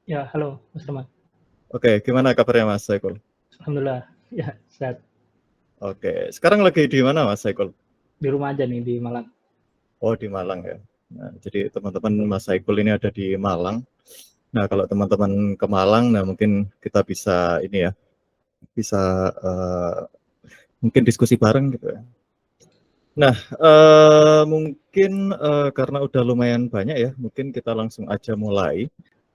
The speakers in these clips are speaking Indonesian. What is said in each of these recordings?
Ya, halo Mas Rahmat. Oke, gimana kabarnya Mas Saiful? Alhamdulillah, ya sehat. Oke, sekarang lagi di mana Mas Saiful? Di rumah aja nih di Malang. Oh, di Malang ya. Nah, jadi teman-teman Mas Saiful ini ada di Malang. Nah, kalau teman-teman ke Malang, nah mungkin kita bisa ini ya, bisa mungkin diskusi bareng gitu ya. Nah, mungkin karena udah lumayan banyak ya, mungkin kita langsung aja mulai.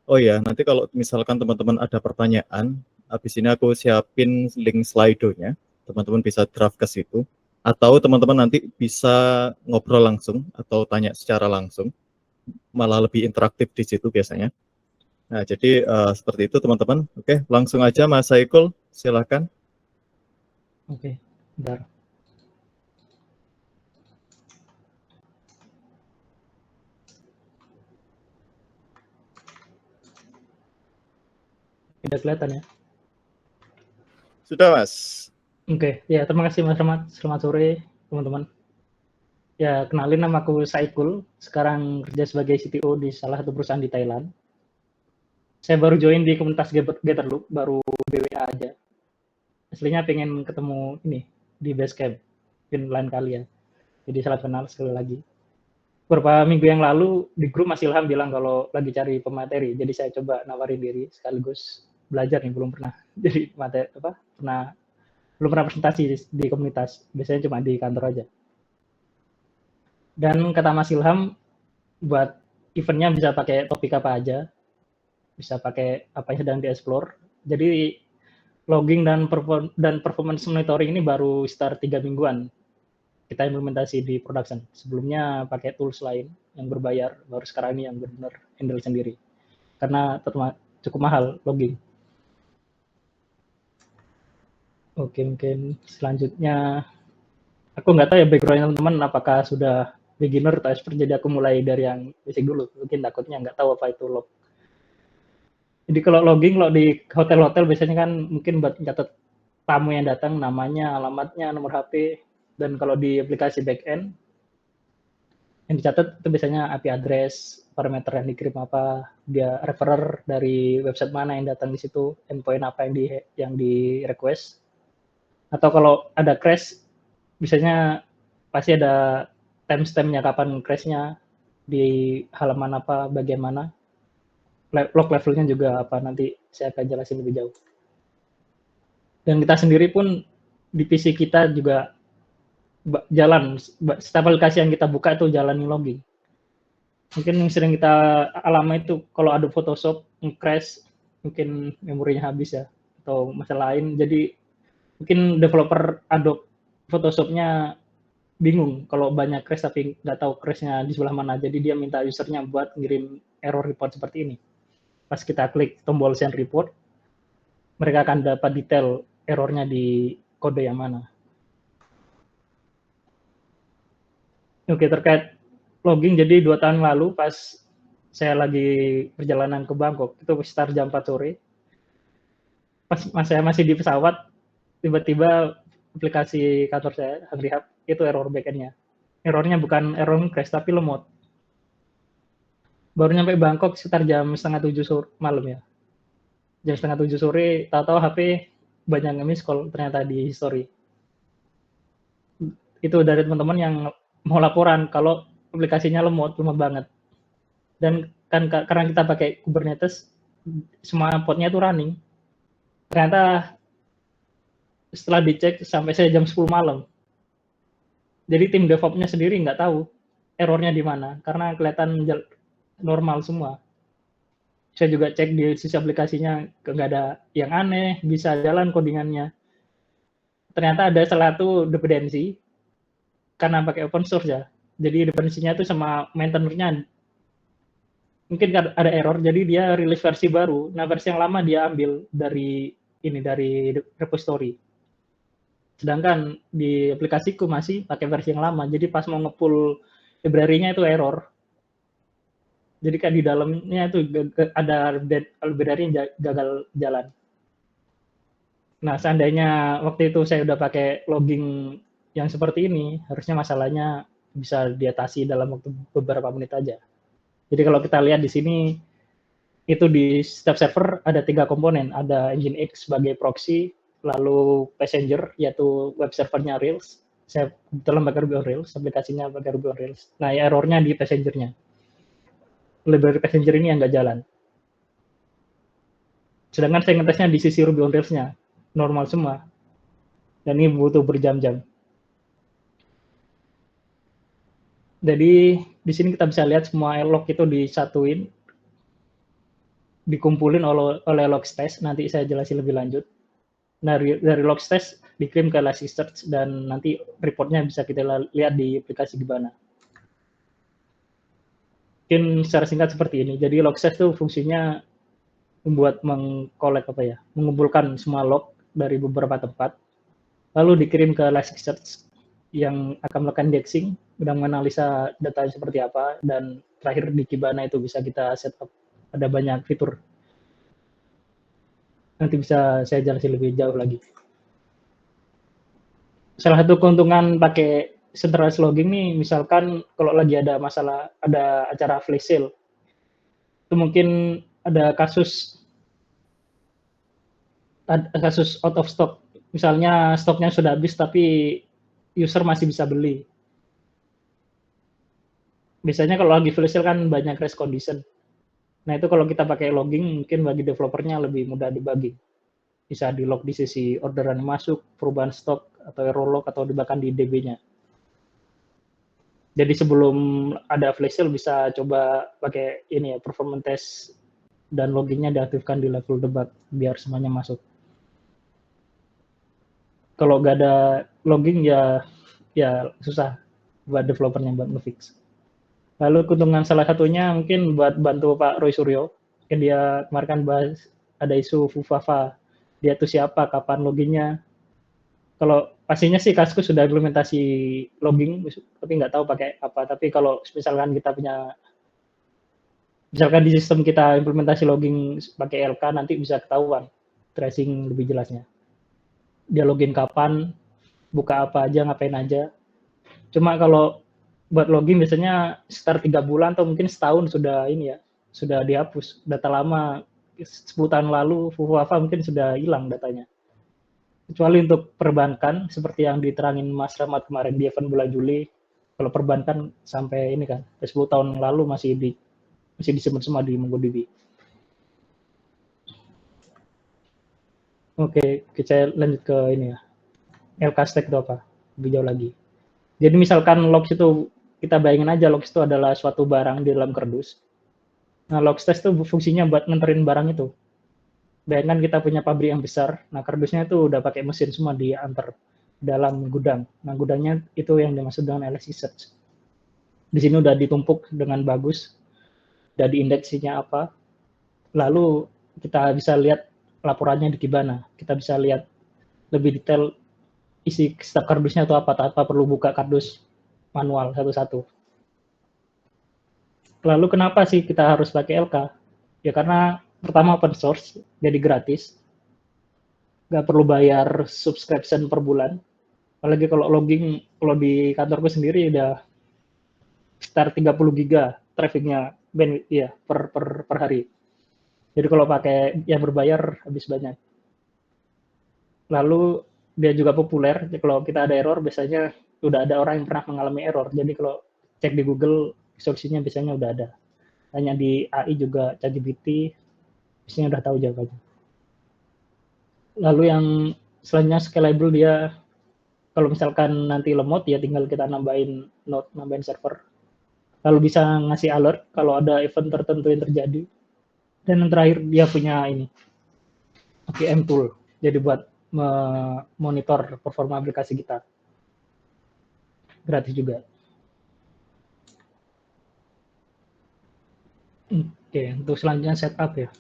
Oh ya, nanti kalau misalkan teman-teman ada pertanyaan, habis ini aku siapin link Slido-nya. Teman-teman bisa draft ke situ. Atau teman-teman nanti bisa ngobrol langsung atau tanya secara langsung. Malah lebih interaktif di situ biasanya. Nah, jadi seperti itu teman-teman. Oke, langsung aja Mas Saikul, silakan. Oke, bentar. Tidak kelihatan ya. Sudah Mas. Oke, ya terima kasih Mas Rahmat. Selamat sore teman-teman. Ya, kenalin nama aku Saiful. Sekarang kerja sebagai CTO di salah satu perusahaan di Thailand. Saya baru join di komunitas Gatherloop, baru BWA aja. Aslinya pengen ketemu ini di Basecamp, mungkin lain kali ya. Jadi salam kenal sekali lagi. Beberapa minggu yang lalu di grup Mas Ilham bilang kalau lagi cari pemateri, jadi saya coba nawarin diri sekaligus belajar nih, belum pernah jadi materi apa belum pernah presentasi di komunitas, biasanya cuma di kantor aja. Dan kata Mas Ilham, buat eventnya bisa pakai topik apa aja, bisa pakai apa yang sedang dieksplor. Jadi logging dan performance monitoring ini baru start 3 mingguan kita implementasi di production. Sebelumnya pakai tools lain yang berbayar, baru sekarang ini yang benar-benar handle sendiri. Karena cukup mahal logging. Oke, mungkin selanjutnya aku nggak tahu ya background teman-teman apakah sudah beginner atau expert, jadi aku mulai dari yang basic dulu. Mungkin takutnya nggak tahu apa itu log. Jadi kalau logging, kalau di hotel-hotel biasanya kan mungkin buat catat tamu yang datang, namanya, alamatnya, nomor HP, dan kalau di aplikasi backend yang dicatat itu biasanya IP address, parameter yang dikirim apa, dia referrer dari website mana yang datang di situ, endpoint apa yang di request. Atau kalau ada crash, biasanya pasti ada timestampnya kapan crashnya, di halaman apa, bagian mana, log levelnya juga apa, nanti saya akan jelasin lebih jauh. Dan kita sendiri pun di PC kita juga jalan, setiap aplikasi yang kita buka itu jalanin logging. Mungkin yang sering kita alami itu kalau ada Photoshop crash, mungkin memorinya habis ya, atau masalah lain. Jadi mungkin developer Adobe Photoshopnya bingung kalau banyak crash tapi nggak tahu crashnya di sebelah mana. Jadi dia minta usernya buat ngirim error report seperti ini. Pas kita klik tombol send report, mereka akan dapat detail errornya di kode yang mana. Oke, terkait logging, jadi 2 tahun lalu pas saya lagi perjalanan ke Bangkok, itu sekitar jam 4 sore, pas saya masih di pesawat, tiba-tiba aplikasi kantor saya, HungryHub, itu error backend-nya. Errornya bukan error crash, tapi lemot. Baru nyampe Bangkok sekitar jam setengah 7 sore, malam ya. Jam setengah 7 sore, tahu-tahu HP banyak nge-miss call ternyata di history. Itu dari teman-teman yang mau laporan kalau aplikasinya lemot banget. Dan kan karena kita pakai Kubernetes, semua podnya itu running. Ternyata setelah dicek sampai saya jam 10 malam. Jadi tim DevOps-nya sendiri nggak tahu errornya di mana karena kelihatan normal semua. Saya juga cek di sisi aplikasinya nggak ada yang aneh, bisa jalan codingannya. Ternyata ada salah satu dependensi karena pakai open source ya. Jadi dependensinya itu sama maintainernya mungkin ada error, jadi dia rilis versi baru. Nah, versi yang lama dia ambil dari repository. Sedangkan di aplikasiku masih pakai versi yang lama. Jadi pas mau ngepull library-nya itu error. Jadi kan di dalamnya itu ada library yang gagal jalan. Nah, seandainya waktu itu saya udah pakai logging yang seperti ini, harusnya masalahnya bisa diatasi dalam waktu beberapa menit aja. Jadi kalau kita lihat di sini itu di setiap server ada 3 komponen, ada Nginx sebagai proxy, lalu Passenger yaitu web servernya Rails. Saya kebetulan pakai Ruby on Rails, aplikasinya pakai Ruby on Rails. Nah, ya errornya di Passenger-nya. Library Passenger ini yang nggak jalan. Sedangkan saya ngetesnya di sisi Ruby on Rails-nya, normal semua. Dan ini butuh berjam-jam. Jadi di sini kita bisa lihat semua log itu disatuin, dikumpulin oleh Logstash. Nanti saya jelasin lebih lanjut. Dari Logstash dikirim ke Elasticsearch dan nanti reportnya bisa kita lihat di aplikasi Kibana. Mungkin secara singkat seperti ini. Jadi Logstash itu fungsinya membuat mengumpulkan semua log dari beberapa tempat, lalu dikirim ke Elasticsearch yang akan melakukan indexing dan menganalisa datanya seperti apa, dan terakhir di Kibana itu bisa kita setup. Ada banyak fitur. Nanti bisa saya jelasin lebih jauh lagi. Salah satu keuntungan pakai centralized logging nih, misalkan kalau lagi ada masalah, ada acara flash sale, itu mungkin ada kasus out of stock. Misalnya stoknya sudah habis tapi user masih bisa beli. Biasanya kalau lagi flash sale kan banyak race condition. Nah, itu kalau kita pakai logging mungkin bagi developernya lebih mudah dibagi. Bisa di log di sisi orderan masuk, perubahan stok, atau error log, atau bahkan di DB-nya. Jadi sebelum ada flash sale bisa coba pakai ini ya, performance test dan loggingnya diaktifkan di level debug biar semuanya masuk. Kalau nggak ada logging ya susah buat developernya buat ngefix. Lalu keuntungan salah satunya mungkin buat bantu Pak Roy Suryo, yang dia kemarin kan bahas ada isu Fufafa, dia itu siapa, kapan loggingnya. Kalau pastinya sih Kaskus sudah implementasi logging, tapi nggak tahu pakai apa. Tapi kalau misalkan kita misalkan di sistem kita implementasi logging pakai LK, nanti bisa ketahuan tracing lebih jelasnya. Dia login kapan, buka apa aja, ngapain aja. Cuma kalau buat login biasanya sekitar 3 bulan atau mungkin setahun sudah sudah dihapus. Data lama 10 tahun lalu Fufafa mungkin sudah hilang datanya. Kecuali untuk perbankan seperti yang diterangin Mas Rahmat kemarin di event bulan Juli. Kalau perbankan sampai ini kan 10 tahun lalu masih disimpan semua di MongoDB. Oke, kita lanjut ke ini ya. LK stack itu apa? Lebih jauh lagi. Jadi misalkan logs itu, kita bayangin aja logs itu adalah suatu barang di dalam kardus. Nah, Logstash itu fungsinya buat nganterin barang itu. Bayangkan kita punya pabrik yang besar, nah kardusnya itu udah pakai mesin semua diantar dalam gudang. Nah, gudangnya itu yang dimaksud dengan Elasticsearch. Di sini udah ditumpuk dengan bagus, udah diindeksinya apa, lalu kita bisa lihat laporannya di Kibana. Kita bisa lihat lebih detail isi setiap kardusnya itu apa, tanpa perlu buka kardus manual satu-satu. Lalu kenapa sih kita harus pakai LK? Ya karena pertama open source, jadi gratis. Nggak perlu bayar subscription per bulan. Apalagi kalau logging, kalau di kantorku sendiri udah sekitar 30 giga trafficnya ya, per hari. Jadi kalau pakai yang berbayar habis banyak. Lalu dia juga populer, jadi kalau kita ada error biasanya udah ada orang yang pernah mengalami error. Jadi kalau cek di Google solusinya biasanya udah ada. Hanya di AI juga ChatGPT biasanya udah tahu jawabannya. Lalu yang selanjutnya scalable, dia kalau misalkan nanti lemot ya tinggal kita nambahin node, nambahin server. Lalu bisa ngasih alert kalau ada event tertentu yang terjadi. Dan yang terakhir dia punya ini APM tool, jadi buat monitor performa aplikasi kita. Gratis juga. Oke, untuk selanjutnya setup ya.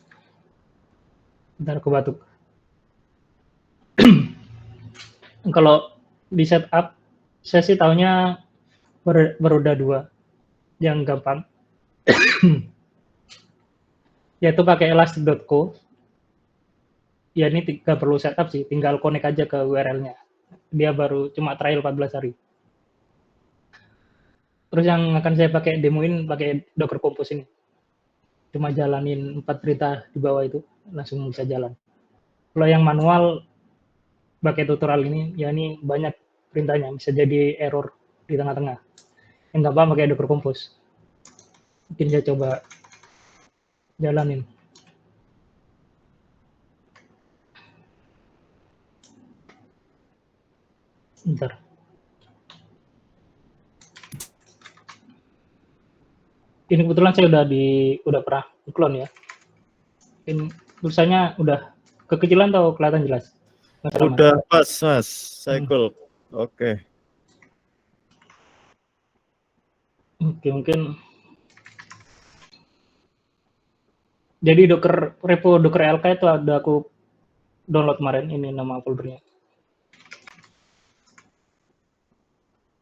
Bentar aku batuk. Kalau di setup, saya sih taunya beroda 2 yang gampang. Yaitu pakai elastic.co. Ya ini tidak perlu setup sih, tinggal connect aja ke URL-nya. Dia baru cuma trial 14 hari. Terus yang akan saya pakai demoin pakai Docker Compose ini. cuma jalanin 4 perintah di bawah itu langsung bisa jalan. Kalau yang manual pakai tutorial ini, ya ini banyak perintahnya, bisa jadi error di tengah-tengah. Yang gampang pakai Docker Compose. Mungkin saya coba jalanin. Bentar. Ini kebetulan saya udah pernah clone ya. Ini tulisannya udah kekecilan atau kelihatan jelas? Udah pas, Mas. Cycle. Oke. Oke, mungkin jadi repo Docker LK itu ada aku download kemarin, ini nama foldernya.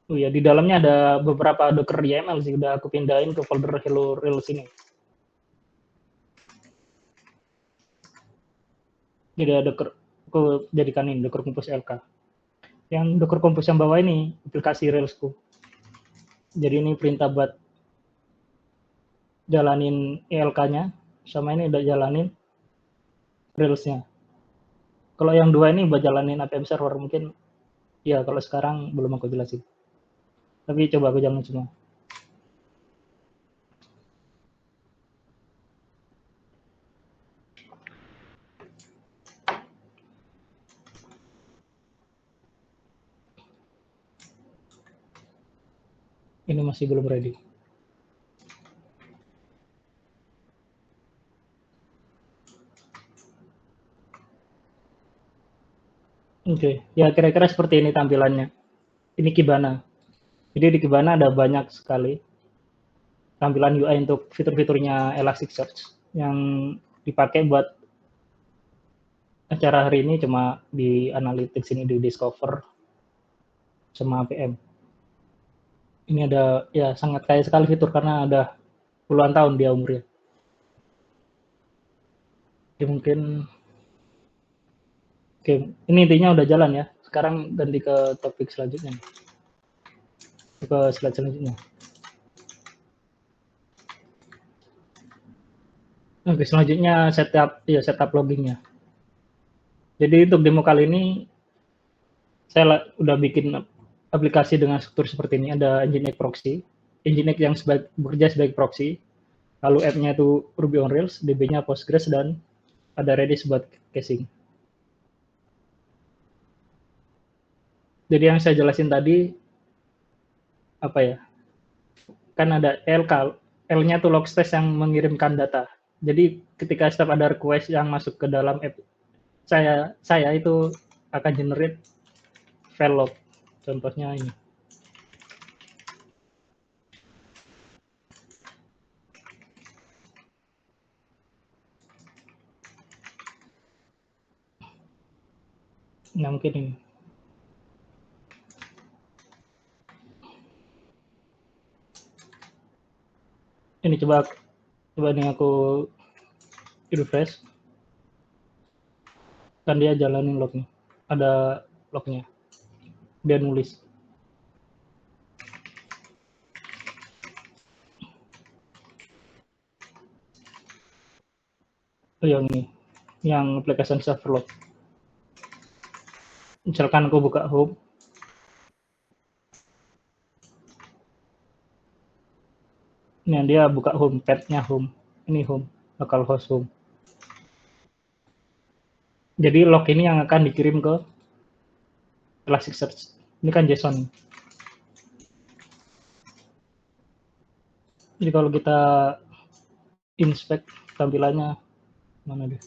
Oh ya, di dalamnya ada beberapa Docker YAML sih, udah aku pindahin ke folder Hello Rails ini. Jadi ada Docker, aku jadikan ini Docker Compose LK. Yang Docker Compose yang bawah ini aplikasi Railsku. Jadi ini perintah buat jalanin ELK-nya, sama ini udah jalanin Rails-nya. Kalau yang dua ini buat jalanin APM server, mungkin ya kalau sekarang belum aku jelasin. Tapi coba aku jalanin semua. Ini masih belum ready. Oke, ya kira-kira seperti ini tampilannya. Ini Kibana. Jadi di Kibana ada banyak sekali tampilan UI untuk fitur-fiturnya Elasticsearch yang dipakai buat acara hari ini cuma di Analytics ini di Discover sama APM. Ini ada ya sangat kaya sekali fitur karena ada puluhan tahun dia umurnya. Jadi mungkin oke, ini intinya udah jalan ya. Sekarang ganti ke topik selanjutnya. Ke slide selanjutnya. Oke, selanjutnya setup loggingnya. Jadi untuk demo kali ini saya udah bikin aplikasi dengan struktur seperti ini. Ada Nginx proxy, Nginx yang bekerja sebagai proxy. Lalu app-nya itu Ruby on Rails, DB-nya Postgres, dan ada Redis buat caching. Jadi yang saya jelasin tadi apa ya? Kan ada L-nya tuh log stage yang mengirimkan data. Jadi ketika setiap ada request yang masuk ke dalam app saya itu akan generate file log. Contohnya ini. Nah, mungkin ini. Ini coba nih aku refresh. Kan dia jalanin lognya. Ada lognya. Dia nulis. Oh, yang ini. Yang application server log. Misalkan aku buka home. Ini dia buka home, pad-nya home. Ini home, localhost home. Jadi log ini yang akan dikirim ke Elasticsearch. Ini kan JSON. Jadi kalau kita inspect tampilannya, mana deh?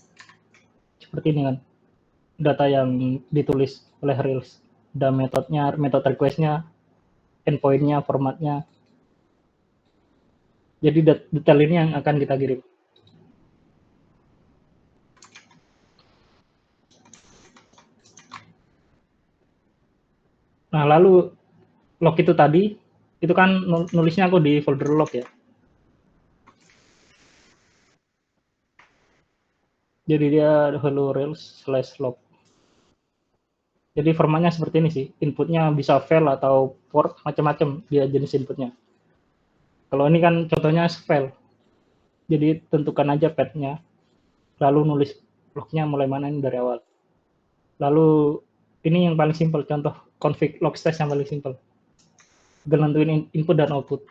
Seperti ini kan. Data yang ditulis oleh Rails. Ada metodenya, metode request-nya, endpoint-nya, formatnya. Jadi detail ini yang akan kita kirim. Nah, lalu log itu tadi, itu kan nulisnya aku di folder log ya. Jadi dia hello rails/log. Jadi formatnya seperti ini sih. Inputnya bisa file atau port, macam-macam dia jenis inputnya. Kalau ini kan contohnya file. Jadi tentukan aja path-nya, lalu nulis lognya mulai mana ini dari awal. Lalu ini yang paling simpel, contoh config log stash yang paling simpel. Nentuin input dan output.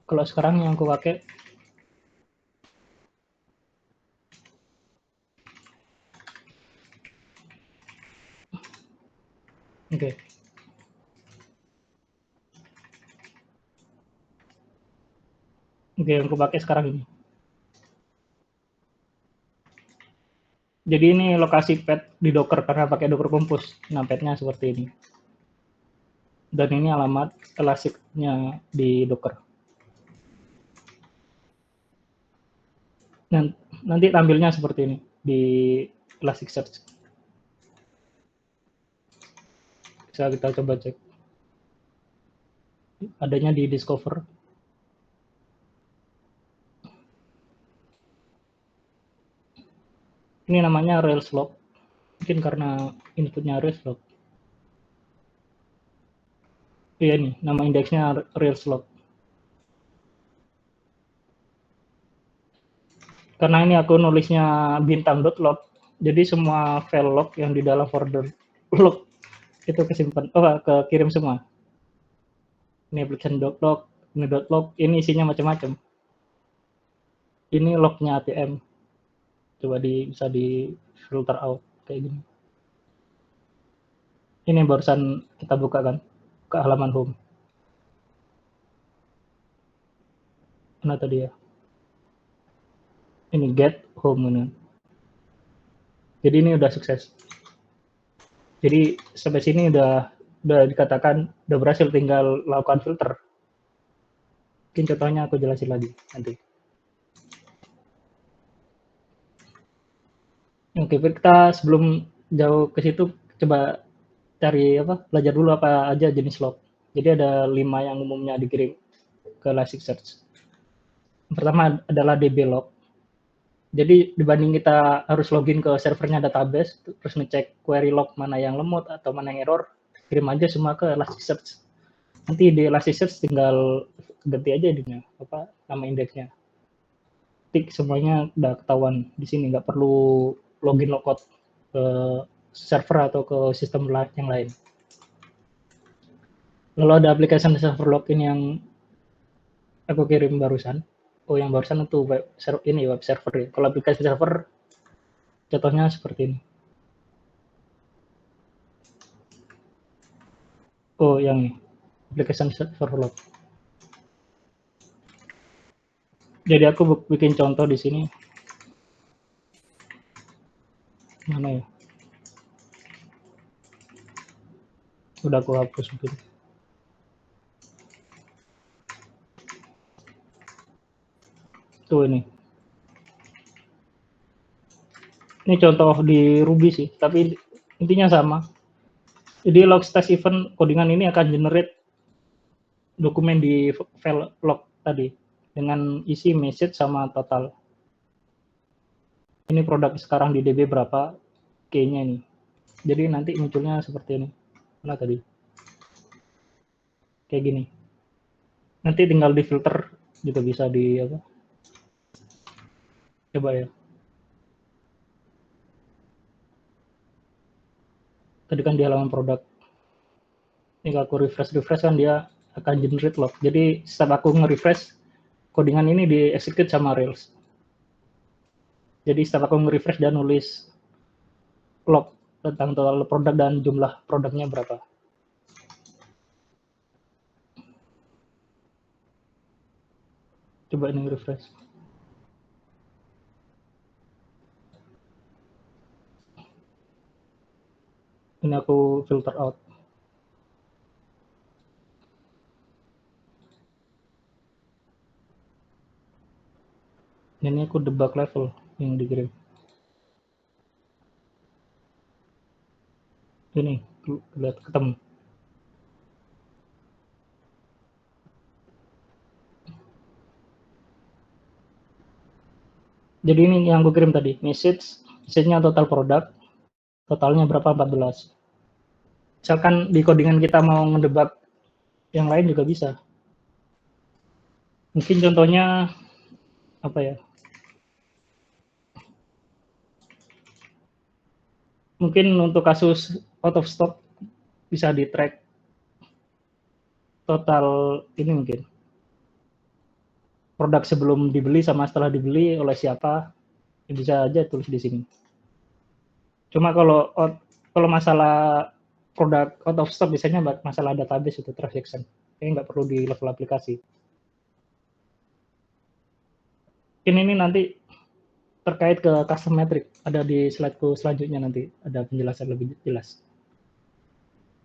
Kalau sekarang yang aku pakai oke. Oke, yang aku pakai sekarang ini. Jadi ini lokasi path di Docker karena pakai Docker Compose. Nah, path-nya seperti ini. Dan ini alamat Elastic-nya di Docker. Nanti tampilnya seperti ini di Elasticsearch. Bisa kita coba cek. Adanya di Discover. Ini namanya Rails log. Mungkin karena inputnya Rails log. Iya nih, nama indeksnya Rails log. Karena ini aku nulisnya bintang.log, jadi semua file log yang di dalam folder log itu kesimpan, kekirim semua. Ini application.log, ini .log, ini isinya macam-macam. Ini lognya ATM. Coba bisa di filter out kayak gini. Ini barusan kita buka kan, ke halaman home. Mana tadi ya? Ini get home ini. Jadi ini udah sukses. Jadi sampai sini udah dikatakan udah berhasil, tinggal lakukan filter. Mungkin contohnya aku jelasin lagi nanti. Oke, kita sebelum jauh ke situ coba cari belajar dulu apa aja jenis log. Jadi ada 5 yang umumnya dikirim ke Elasticsearch. Pertama adalah DB log. Jadi dibanding kita harus login ke servernya database, terus ngecek query log mana yang lemot atau mana yang error, kirim aja semua ke Elasticsearch. Nanti di Elasticsearch tinggal ganti aja ininya, nama indeksnya. Tik semuanya udah ketahuan di sini, nggak perlu login logout ke server atau ke sistem yang lain. Lalu ada application server login yang aku kirim barusan. Yang barusan itu web server ya. Kalau aplikasi server contohnya seperti ini. Yang ini application server log. Jadi aku bikin contoh di sini. Mana ya? Udah aku hapus mungkin. Tuh ini. Ini contoh di Ruby sih, tapi intinya sama. Jadi log stash event codingan ini akan generate dokumen di file log tadi dengan isi message sama total. Ini produk sekarang di DB berapa, key-nya ini. Jadi nanti munculnya seperti ini. Mana tadi? Kayak gini. Nanti tinggal di filter juga bisa di coba ya. Tadi kan di halaman produk. Ini kalau aku refresh kan dia akan generate log. Jadi setiap aku nge-refresh, codingan ini di-execute sama Rails. Jadi setiap aku nge-refresh dan nulis log tentang total produk dan jumlah produknya berapa. Coba ini refresh. Ini aku filter out. Ini aku debug level yang dikirim. Ini lihat ketemu. Jadi ini yang gue kirim tadi, message-nya total produk, totalnya berapa 14. Misalkan di codingan kita mau ngedebug yang lain juga bisa. Mungkin contohnya apa ya, mungkin untuk kasus out of stock bisa di track total ini, mungkin produk sebelum dibeli sama setelah dibeli oleh siapa, bisa aja tulis di sini. Cuma kalau masalah produk out of stock biasanya masalah database itu transaction, kayaknya nggak perlu di level aplikasi. Ini nanti terkait ke custom metric, ada di slideku selanjutnya, nanti ada penjelasan lebih jelas.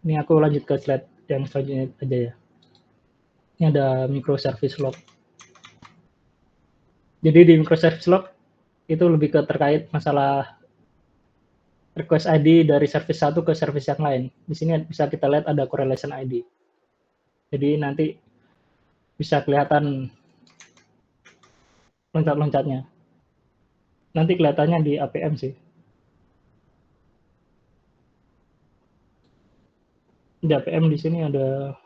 Ini aku lanjut ke slide yang selanjutnya aja ya. Ini ada microservice log. Jadi di microservice log itu lebih ke terkait masalah request ID dari service satu ke service yang lain. Di sini bisa kita lihat ada correlation ID. Jadi nanti bisa kelihatan loncat-loncatnya. Nanti kelihatannya di APM sih. Di APM di sini ada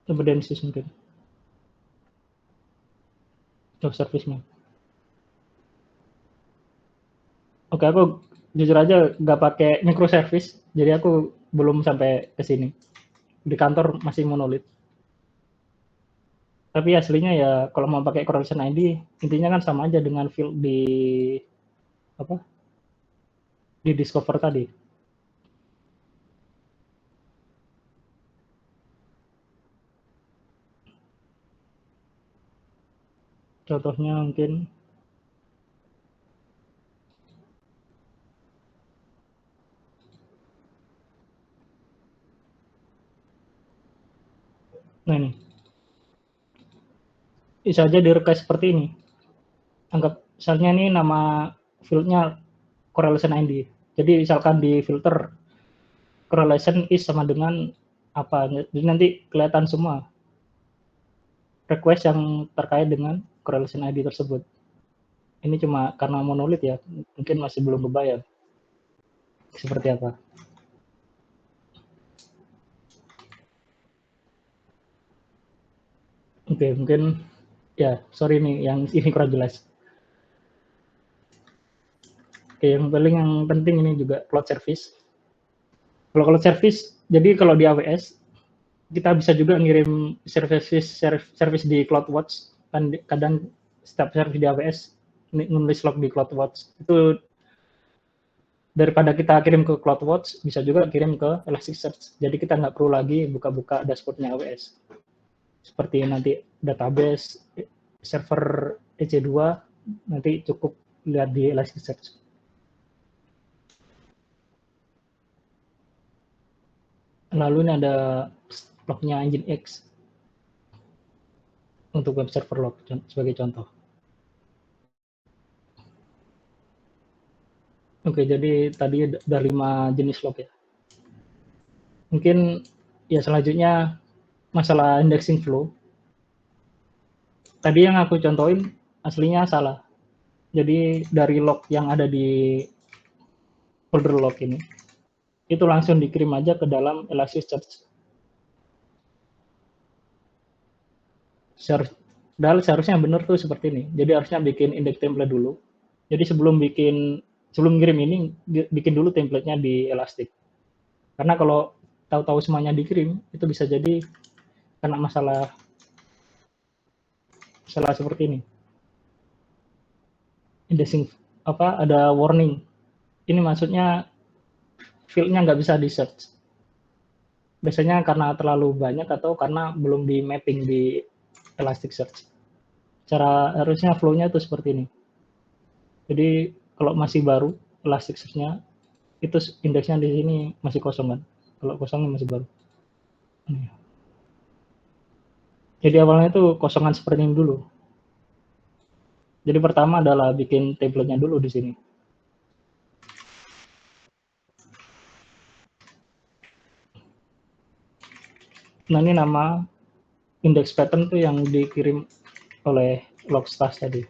evidences mungkin. Service-nya. Oke, aku jujur aja nggak pakai microservice, jadi aku belum sampai ke sini. Di kantor masih monolit. Tapi aslinya ya kalau mau pakai correlation ID, intinya kan sama aja dengan field di apa? Di discover tadi. Contohnya mungkin nah ini. Bisa aja di request seperti ini. Anggap misalnya ini nama fieldnya correlation ID. Jadi misalkan di filter correlation is sama dengan apa, jadi nanti kelihatan semua request yang terkait dengan correlation ID tersebut. Ini cuma karena monolit ya, mungkin masih belum kebayang seperti apa. Oke, mungkin ya sorry nih yang ini kurang jelas. Oke, yang paling yang penting ini juga cloud service. Kalau cloud service, jadi kalau di AWS kita bisa juga ngirim service di CloudWatch, kan kadang setiap service di AWS nulis log di CloudWatch. Itu daripada kita kirim ke CloudWatch, bisa juga kirim ke Elasticsearch. Jadi kita nggak perlu lagi buka-buka dashboardnya AWS. Seperti nanti database, server EC2, nanti cukup lihat di Elasticsearch. Lalu ini ada lognya Nginx untuk web server log sebagai contoh. Oke, jadi tadi ada 5 jenis log ya. Mungkin ya selanjutnya masalah indexing flow. Tadi yang aku contohin aslinya salah. Jadi dari log yang ada di folder log ini, itu langsung dikirim aja ke dalam Elasticsearch. Padahal seharusnya benar tuh seperti ini. Jadi harusnya bikin index template dulu. Jadi sebelum kirim ini, bikin dulu templatenya di Elastic. Karena kalau tahu-tahu semuanya dikirim, itu bisa jadi kena masalah seperti ini. Indexing ada warning. Ini maksudnya fieldnya nggak bisa di search. Biasanya karena terlalu banyak atau karena belum di mapping di Elasticsearch. Cara harusnya flow-nya itu seperti ini. Jadi kalau masih baru Elasticsearch-nya, itu indeksnya di sini masih kosong kan. Kalau kosongnya masih baru. Jadi awalnya itu kosongan seperti ini dulu. Jadi pertama adalah bikin template-nya dulu di sini. Nah ini nama index pattern tuh yang dikirim oleh logstash tadi.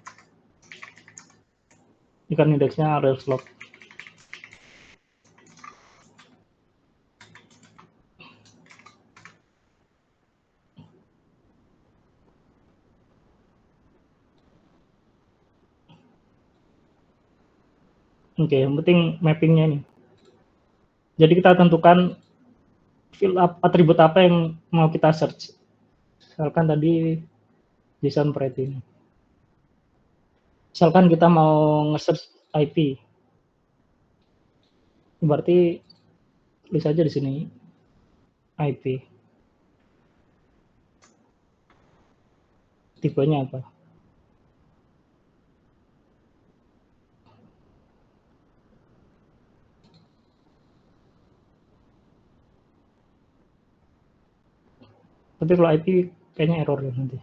Ini kan indeksnya Rails log. Oke, yang penting mappingnya ini. Jadi kita tentukan field atribut apa yang mau kita search. Misalkan tadi JSON Variety ini. Misalkan kita mau nge-search IP, berarti tulis aja di sini IP. Tipenya apa? Tapi kalau IP kayaknya error ya nanti.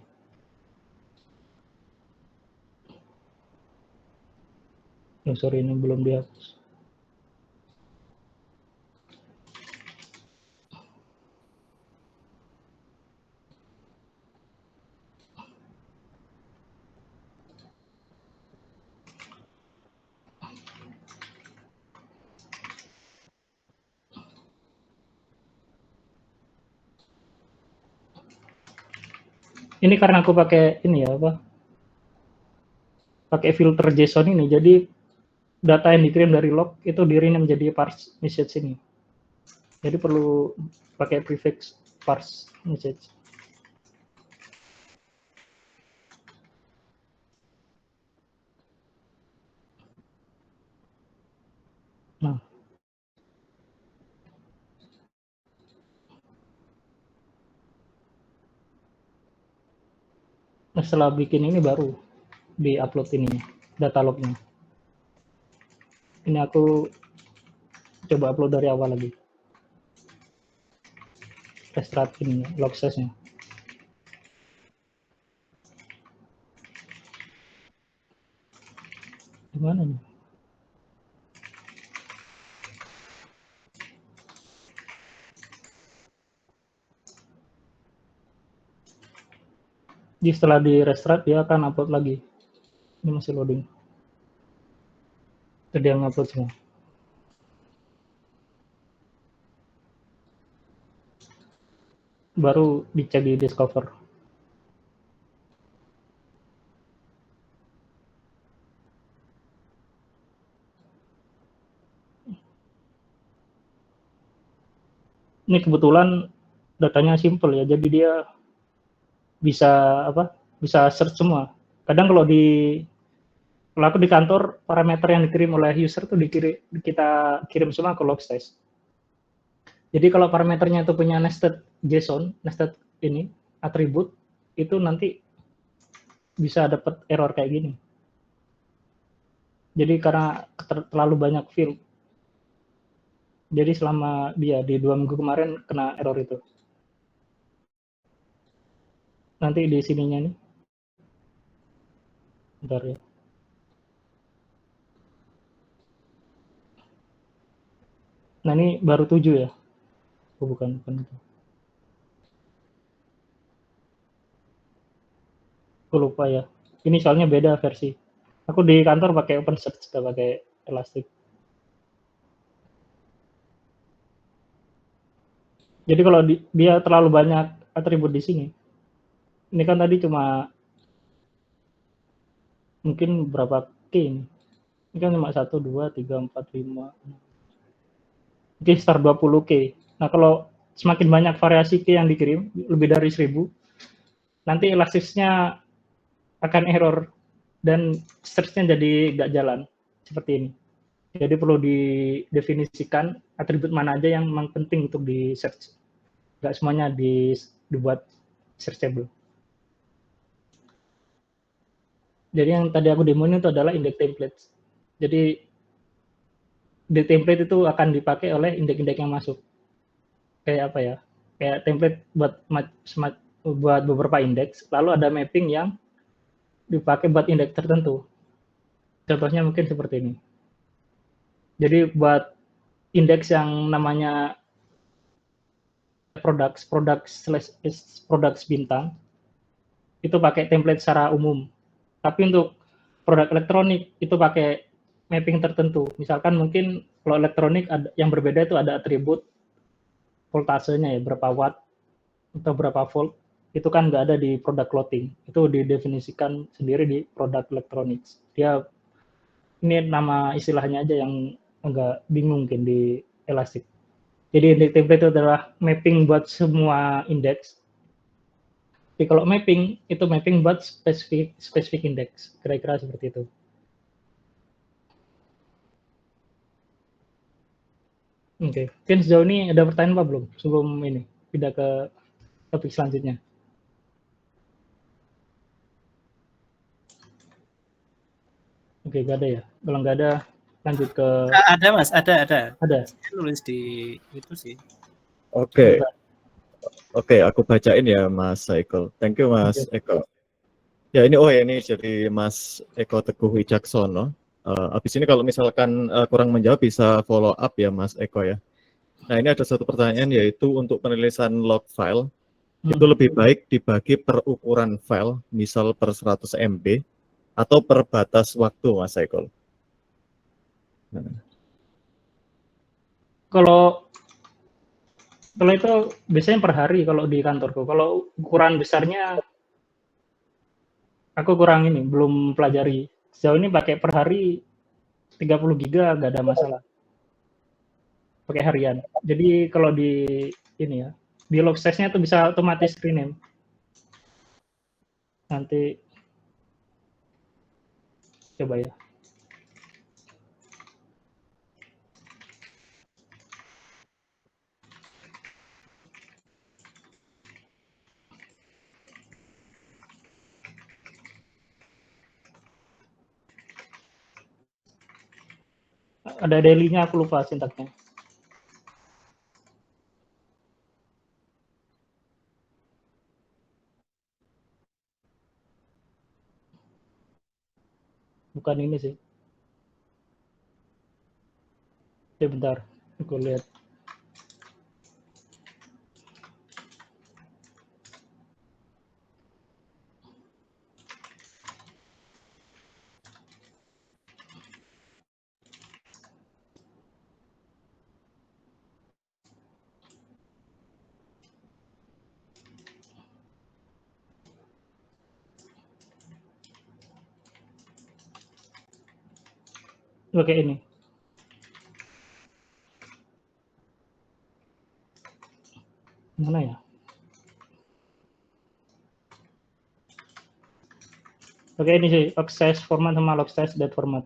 Oh, sorry, ini belum dihapus. Ini karena aku pakai ini ya, apa? Pakai filter JSON ini, jadi data yang dikirim dari log itu di-rename menjadi parse message ini. Jadi perlu pakai prefix parse message. Nah, setelah bikin ini baru di-upload ini data lognya. Ini aku coba upload dari awal lagi. Extract ini log size-nya. Gimana nih? Jadi setelah di restart dia akan upload lagi. Ini masih loading. Jadi yang upload semua. Baru dicek di discover. Ini kebetulan datanya simple ya, jadi dia bisa apa? Bisa search semua. Kadang kalau aku di kantor, parameter yang dikirim oleh user tuh kita kirim semua ke log size. Jadi kalau parameternya itu punya nested JSON, nested ini atribut, itu nanti bisa dapat error kayak gini. Jadi karena terlalu banyak field. Jadi selama dia di 2 minggu kemarin kena error itu. Nanti di sininya nih. Bentar ya. Nah ini baru 7 ya. Oh, bukan itu. Aku lupa ya. Ini soalnya beda versi. Aku di kantor pakai OpenSearch, gak pakai Elastic. Jadi kalau dia terlalu banyak atribut di sini, ini kan tadi cuma mungkin berapa K ini? Ini kan cuma 1, 2, 3, 4, 5. Mungkin sekitar 20 K. Nah kalau semakin banyak variasi K yang dikirim, lebih dari 1000, nanti elastisnya akan error dan search-nya jadi nggak jalan seperti ini. Jadi perlu didefinisikan atribut mana aja yang memang penting untuk di search. Nggak semuanya dibuat searchable. Jadi yang tadi aku demoin itu adalah index template. Jadi di template itu akan dipakai oleh indeks-indeks yang masuk. Kayak apa ya? Kayak template buat beberapa indeks, lalu ada mapping yang dipakai buat indeks tertentu. Contohnya mungkin seperti ini. Jadi buat indeks yang namanya products bintang, itu pakai template secara umum. Tapi untuk produk elektronik itu pakai mapping tertentu. Misalkan mungkin kalau elektronik yang berbeda itu ada atribut voltasenya ya, berapa watt atau berapa volt. Itu kan nggak ada di produk clothing. Itu didefinisikan sendiri di produk elektronik. Dia Ini nama istilahnya aja yang agak bingung mungkin di Elastic. Jadi index template itu adalah mapping buat semua indeks. Tapi kalau mapping itu mapping buat spesifik indeks, kira-kira seperti itu. Oke, mungkin sejauh ini ada pertanyaan apa belum sebelum ini pindah ke topik selanjutnya? Oke, nggak ada ya. Kalau nggak ada, lanjut ke Ada Mas, ada. ada. Saya nulis di itu sih. Oke, Sebentar. oke, aku bacain ya Mas Eko. Thank you Mas Oke. Eko. Ya ini jadi Mas Eko Teguh Wicaksono. Habis ini kalau misalkan kurang menjawab bisa follow up ya Mas Eko ya. Nah ini ada satu pertanyaan yaitu untuk penulisan log file itu lebih baik dibagi per ukuran file, misal per 100 MB atau per batas waktu Mas Eko. Kalau itu biasanya per hari kalau di kantorku. Kalau ukuran besarnya aku kurang ini, belum pelajari. Sejauh ini pakai per hari 30 giga nggak ada masalah. Pakai harian. Jadi kalau di ini ya, di log size-nya tuh bisa otomatis rename. Nanti coba ya. Ada daily-nya, aku lupa sintaknya. Bukan ini sih. Ya bentar, aku lihat. Oke ini. Mana ya? Oke ini sih, log size format sama log size date format.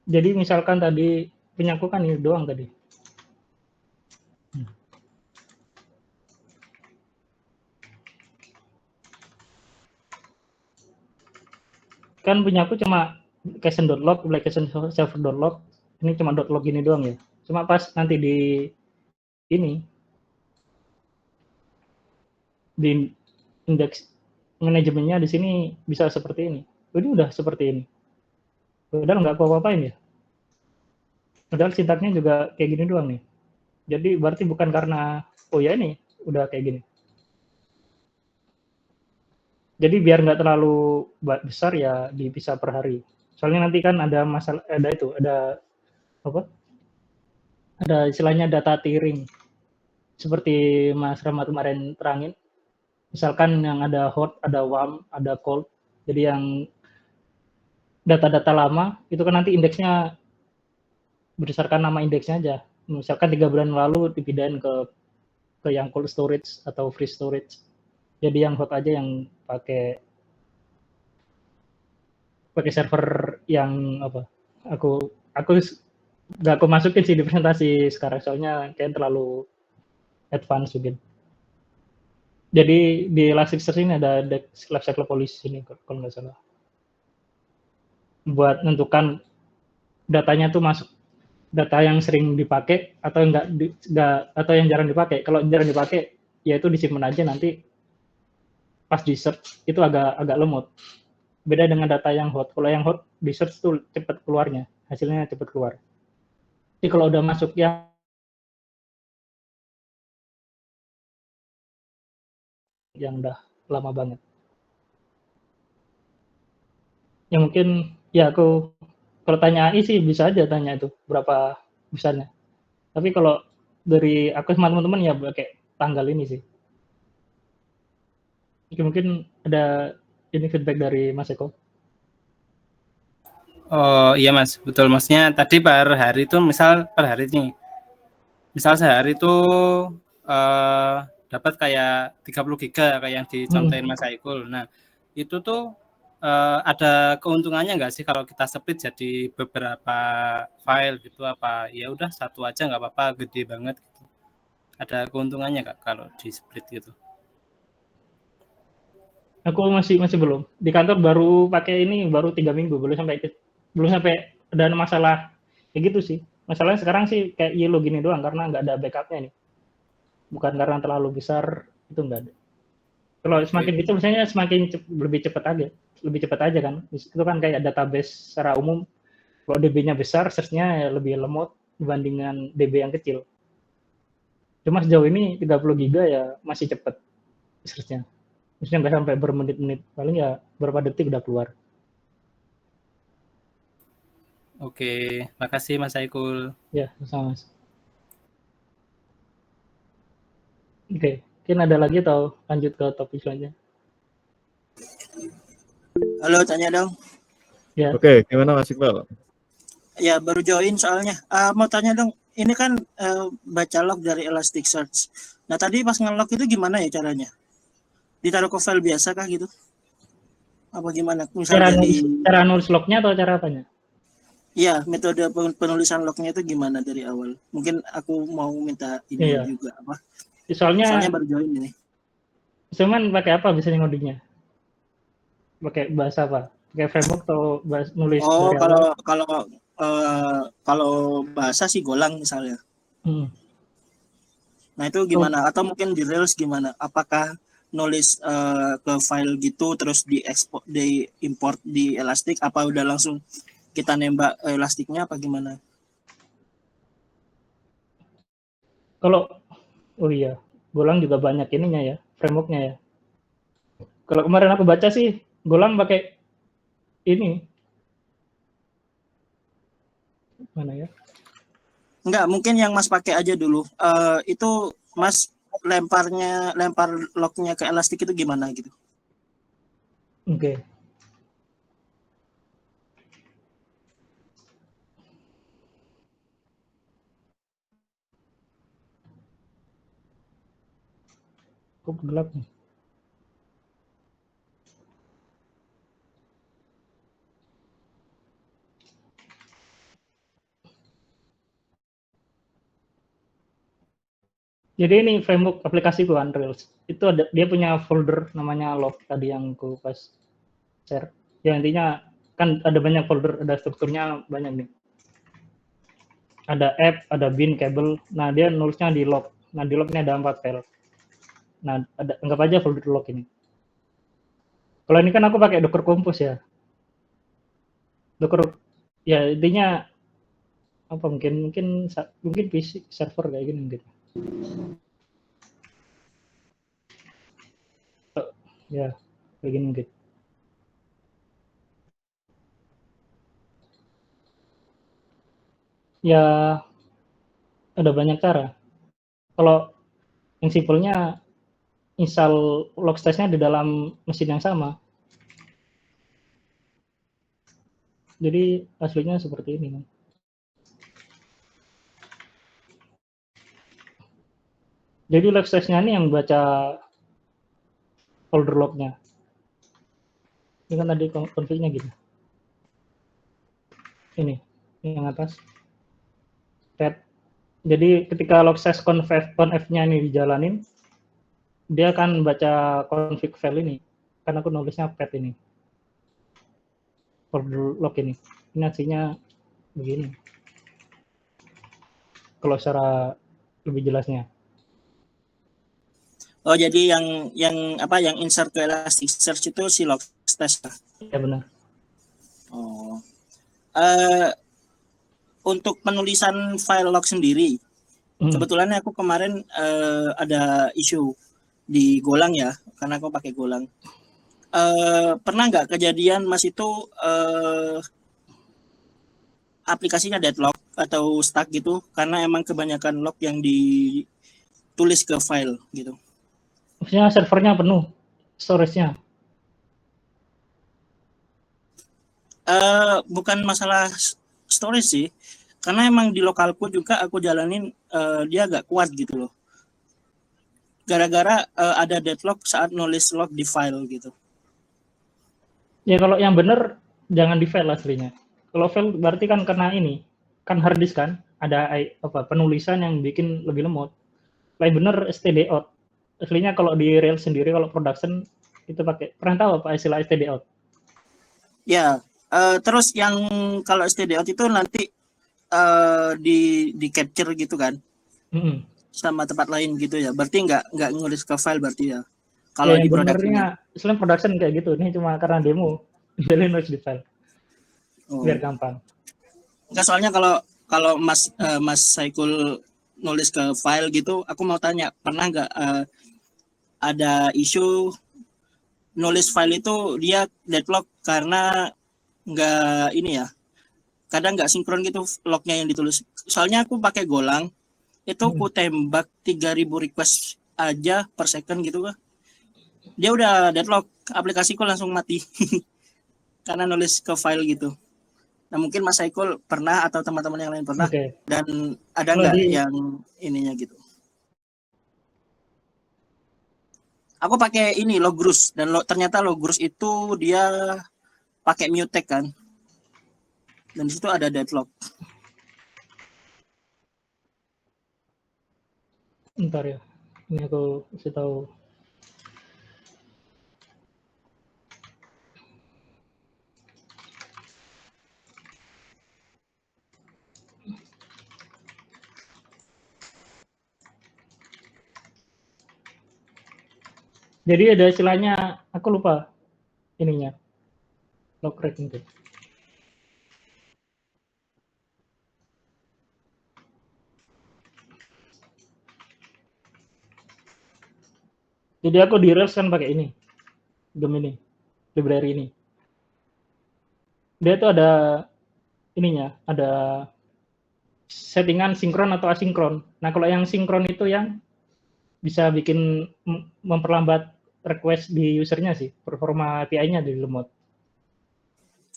Jadi misalkan tadi punyaku kan ini doang tadi. Kan punyaku cuma application.log, application server.log, ini cuma .log ini doang ya. Cuma pas nanti di ini, di indeks manajemennya di sini bisa seperti ini. Ini udah seperti ini. Padahal nggak aku apa-apain ya. Padahal sintaknya juga kayak gini doang nih. Jadi berarti bukan karena, oh ya ini udah kayak gini. Jadi biar nggak terlalu besar ya dipisah per hari. Soalnya nanti kan ada masalah, ada itu, ada apa? Ada istilahnya data tiering. Seperti Mas Rahmat kemarin terangin, misalkan yang ada hot, ada warm, ada cold. Jadi yang data-data lama itu kan nanti indeksnya berdasarkan nama indeksnya aja. Misalkan 3 bulan lalu dipindahin ke yang cold storage atau free storage. Jadi yang hot aja yang pakai server yang apa? Aku nggak aku masukin sih di presentasi sekarang soalnya kayak terlalu advance mungkin. Jadi di Elasticsearch ini ada lifecycle policy ini kalau nggak salah. Buat menentukan datanya tuh masuk data yang sering dipakai atau atau yang jarang dipakai. Kalau jarang dipakai, ya itu disimpan aja nanti pas di search itu agak lemot. Beda dengan data yang hot. Kalau yang hot di search tuh cepat keluarnya, hasilnya cepat keluar. Jadi kalau udah masuk yang udah lama banget. Ya mungkin ya aku kalau tanya AI sih bisa aja tanya itu berapa besarnya. Tapi kalau dari aku sama teman-teman ya pakai tanggal ini sih. Mungkin ada ini feedback dari Mas Eko. Oh iya Mas, betul. Maksudnya tadi per hari itu misal per hari ini, misal sehari itu dapat kayak 30 giga kayak yang dicontohin Mas Saikul. Nah itu tuh ada keuntungannya nggak sih kalau kita split jadi beberapa file gitu, apa ya udah satu aja nggak apa-apa, gede banget gitu. Ada keuntungannya nggak kalau di split gitu? Aku masih belum. Di kantor baru pakai ini baru 3 minggu, belum sampai ada masalah kayak gitu sih. Masalahnya sekarang sih kayak yellow gini doang karena nggak ada backupnya nih. Bukan karena terlalu besar, itu nggak ada. Kalau semakin gitu misalnya lebih cepat aja kan. Itu kan kayak database secara umum. Kalau DB-nya besar, search-nya lebih lemot dibandingkan DB yang kecil. Cuma sejauh ini 30 giga ya masih cepat search-nya. Maksudnya nggak sampai bermenit-menit, paling ya berapa detik udah keluar. Oke, makasih Mas Saikul. Ya, sama Mas. Oke, mungkin ada lagi atau lanjut ke topik selanjutnya? Halo, tanya dong. Ya. Oke, gimana Mas Iqbal? Ya, baru join soalnya. Mau tanya dong, ini kan baca log dari Elasticsearch. Nah, tadi pas nge-log itu gimana ya caranya? Ditaruh ke file biasa kah gitu? Apa gimana? Cara nulis lognya atau cara apanya? Iya, metode penulisan lognya itu gimana dari awal? Mungkin aku mau minta ini juga apa? Soalnya baru join ini. Cuman pakai apa biasanya ngodingnya? Pakai bahasa apa? Pakai framework atau nulis dari awal? Kalau bahasa sih Golang misalnya. Nah itu gimana? Atau mungkin di Rails gimana? Apakah nulis ke file gitu terus diimport di Elastic? Apa udah langsung kita nembak Elasticnya apa gimana? Kalau Golang juga banyak ininya ya, frameworknya ya. Kalau kemarin aku baca sih Golang pakai ini. Mana ya? Enggak, mungkin yang Mas pakai aja dulu. Itu Mas lempar lognya ke Elastic itu gimana gitu? Oke. Kok gelap nih? Jadi ini framework aplikasi ku Rails. Itu ada, dia punya folder namanya log tadi yang ku pas share. Ya intinya kan ada banyak folder, ada strukturnya banyak nih. Ada app, ada bin, kabel. Nah dia nulisnya di log. Nah di log ini ada 4 file. Nah anggap aja folder log ini. Kalau ini kan aku pakai Docker Compose ya. Docker ya intinya apa mungkin PC server kayak gini mungkin. Ya, kayak gini mungkin. Ya, ada banyak cara. Kalau yang simpelnya, install Logstash-nya di dalam mesin yang sama. Jadi, aslinya seperti ini. Jadi, Logstash-nya ini yang baca folder log-nya. Ini kan tadi config-nya gitu. Ini yang atas. Red. Jadi ketika Logstash conf-nya ini dijalanin, dia akan baca config file ini. Karena aku nulisnya pet ini. Folder log ini. Ini hasilnya begini. Kalau secara lebih jelasnya. Oh jadi yang insert ke Elasticsearch itu si Logstash. Ya benar. Oh. Untuk penulisan file log sendiri, kebetulan aku kemarin ada isu di Golang ya, karena aku pakai Golang. pernah nggak kejadian Mas itu aplikasinya deadlock atau stuck gitu karena emang kebanyakan log yang ditulis ke file gitu? Maksudnya servernya penuh, storage-nya. Bukan masalah storage sih, karena emang di lokalku juga aku jalanin dia agak kuat gitu loh. Gara-gara ada deadlock saat nulis log di file gitu. Ya kalau yang benar jangan di file aslinya. Kalau file berarti kan karena ini, kan hard disk kan, ada penulisan yang bikin lebih lemot. Paling benar std out. Aslinya kalau di real sendiri, kalau production itu pakai, pernah tahu apa istilah std out? Ya, terus yang kalau std out itu nanti di capture gitu kan, sama tempat lain gitu ya. Berarti nggak nulis ke file berarti ya. Kalau Ya, di yang production. benernya selain production kayak gitu. Ini cuma karena demo, jadi nulis di file biar gampang. Enggak, soalnya kalau Mas Saikul nulis ke file gitu, aku mau tanya, pernah nggak ada isu nulis file itu dia deadlock karena nggak ini ya, kadang nggak sinkron gitu lognya yang ditulis. Soalnya aku pakai Golang, itu aku tembak 3000 request aja per second gitu kan, dia udah deadlock, aplikasiku langsung mati karena nulis ke file gitu. Nah mungkin Mas Saikul pernah atau teman-teman yang lain pernah, dan ada nggak yang ininya gitu. Aku pakai ini Logrus, dan ternyata Logrus itu dia pakai mutex kan, dan di situ ada deadlock. Ntar ya, ini aku kasih tahu. Jadi ada istilahnya, aku lupa ininya, log rate mungkin. Jadi aku di Rails kan pakai ini, Gemini, library ini. Dia tuh ada ininya, ada settingan sinkron atau asinkron. Nah kalau yang sinkron itu yang bisa bikin memperlambat request di usernya sih, performa API-nya di lemot.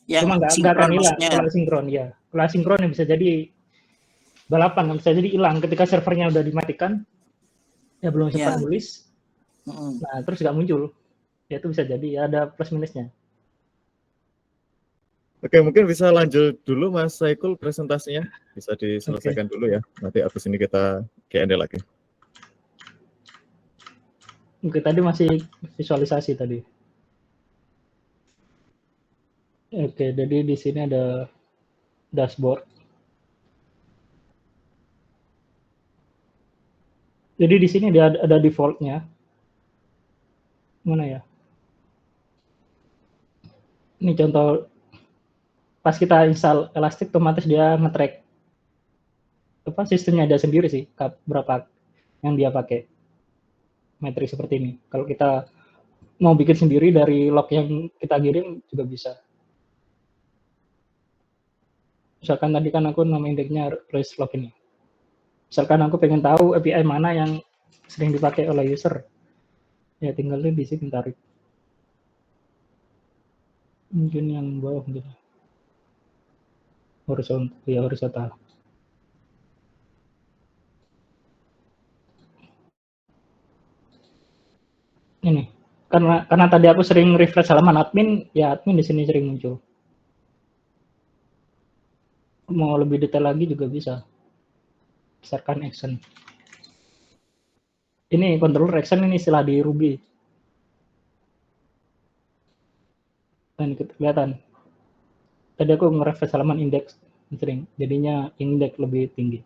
Cuma nggak akan hilang kalau sinkron ya. Kalau sinkron ya bisa jadi balapan, bisa jadi hilang ketika servernya udah dimatikan, ya belum sempat nulis. Nah terus nggak muncul, ya itu bisa jadi ya ada plus minusnya. Oke, mungkin bisa lanjut dulu Mas Saikul presentasinya, bisa diselesaikan dulu ya. Nanti habis ini kita Q&A lagi. Oke, tadi masih visualisasi tadi. Oke, jadi di sini ada dashboard. Jadi di sini ada default-nya. Mana ya? Ini contoh pas kita install Elastic, otomatis dia nge-track apa sistemnya ada sendiri sih, berapa yang dia pakai. Metrik seperti ini. Kalau kita mau bikin sendiri dari log yang kita kirim juga bisa. Misalkan tadi kan aku nama indeksnya raise log ini. Misalkan aku pengen tahu API mana yang sering dipakai oleh user, ya tinggal di sini tarik. Mungkin yang bawah gitu. Horizontal. Ini karena tadi aku sering refresh halaman admin, ya admin di sini sering muncul. Mau lebih detail lagi juga bisa. Misalkan action. Ini controller action, ini istilah di Ruby. Dan kelihatan. Tadi aku nge-refresh halaman indeks sering, jadinya indeks lebih tinggi.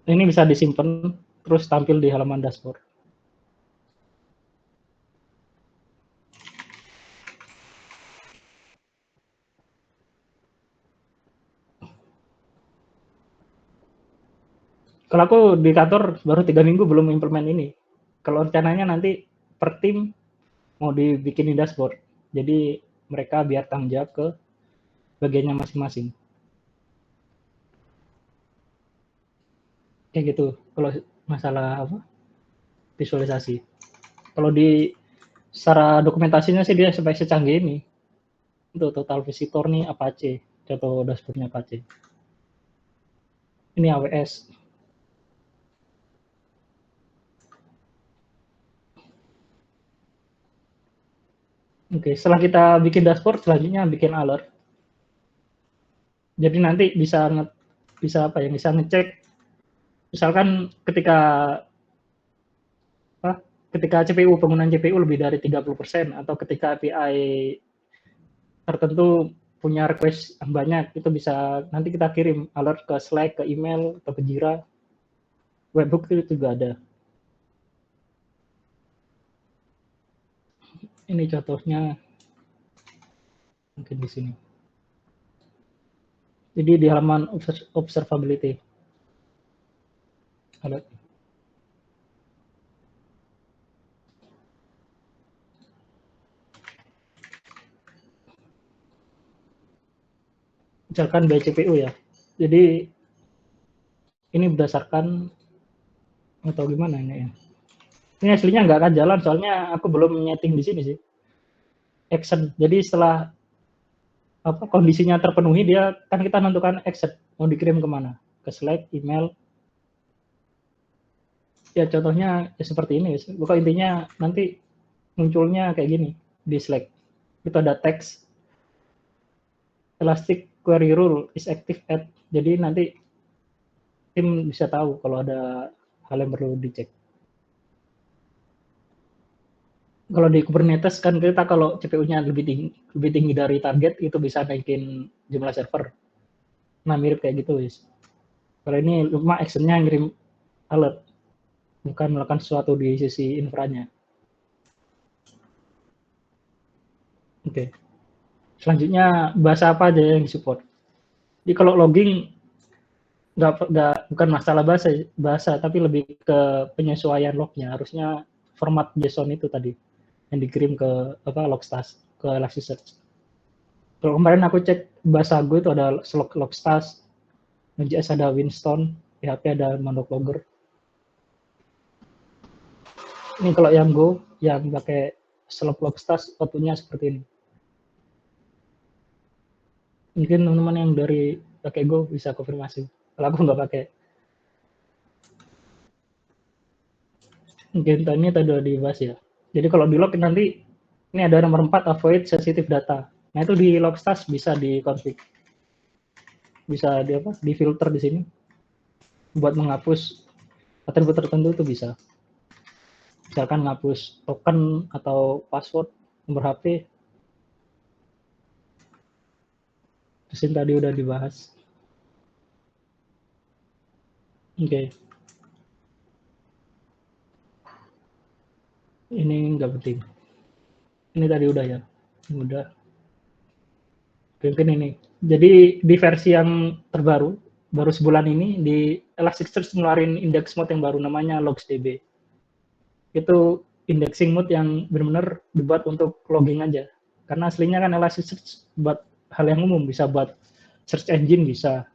Ini bisa disimpan terus tampil di halaman dashboard. Kalau aku di kantor baru 3 minggu belum implement ini, Kalau rencananya nanti per tim mau dibikinin dashboard. Jadi mereka biar tanggung jawab ke bagiannya masing-masing. Kayak gitu kalau masalah apa? Visualisasi. Kalau di secara dokumentasinya sih dia sampai secanggih ini. Untuk total visitor nih Apache, contoh dashboardnya Apache. Ini AWS. Oke, setelah kita bikin dashboard, selanjutnya bikin alert. Jadi nanti bisa apa ya? Bisa ngecek. Misalkan ketika CPU penggunaan CPU lebih dari 30% atau ketika API tertentu punya request yang banyak, itu bisa nanti kita kirim alert ke Slack, ke email, atau ke Jira. Webhook itu juga ada. Ini contohnya mungkin di sini. Jadi di halaman observability. Ada. Misalkan by CPU ya. Jadi ini berdasarkan atau gimana ini ya? Ini aslinya nggak akan jalan soalnya aku belum nyeting di sini sih. Action. Jadi setelah kondisinya terpenuhi dia kan kita tentukan action mau dikirim kemana, ke Slack, email. Ya contohnya ya seperti ini. Pokoknya intinya nanti munculnya kayak gini di Slack. Itu ada teks Elastic Query Rule is active at. Jadi nanti tim bisa tahu kalau ada hal yang perlu dicek. Kalau di Kubernetes kan kita kalau CPU-nya lebih tinggi dari target itu bisa naikin jumlah server. Nah mirip kayak gitu guys. Kalau ini cuma action-nya ngirim alert, bukan melakukan sesuatu di sisi infranya. Oke. Selanjutnya bahasa apa aja yang support. Jadi kalau logging bukan masalah bahasa tapi lebih ke penyesuaian lognya. Harusnya format JSON itu tadi yang dikirim ke Logstash, ke Elasticsearch. Kalau kemarin aku cek bahasa gue itu ada Logstash, Node.js ada Winston, PHP ada Monologer. Ini kalau yang Go yang pakai Logstash outputnya seperti ini. Mungkin teman-teman yang dari pakai Go bisa konfirmasi. Kalau aku nggak pakai. Mungkin ini tadi udah dibahas ya. Jadi kalau di log nanti ini ada nomor 4 avoid sensitive data. Nah itu di Logstash bisa dikonfig, bisa difilter di sini buat menghapus atribut tertentu itu bisa. Misalkan menghapus token atau password, nomor HP. Terus ini tadi udah dibahas. Oke. Ini nggak penting. Ini tadi udah ya. Udah. Mungkin ini. Jadi di versi yang terbaru, baru sebulan ini, di Elasticsearch ngeluarin index mode yang baru namanya LogsDB. Itu indexing mode yang benar-benar dibuat untuk logging aja. Karena aslinya kan Elasticsearch buat hal yang umum, bisa buat search engine bisa.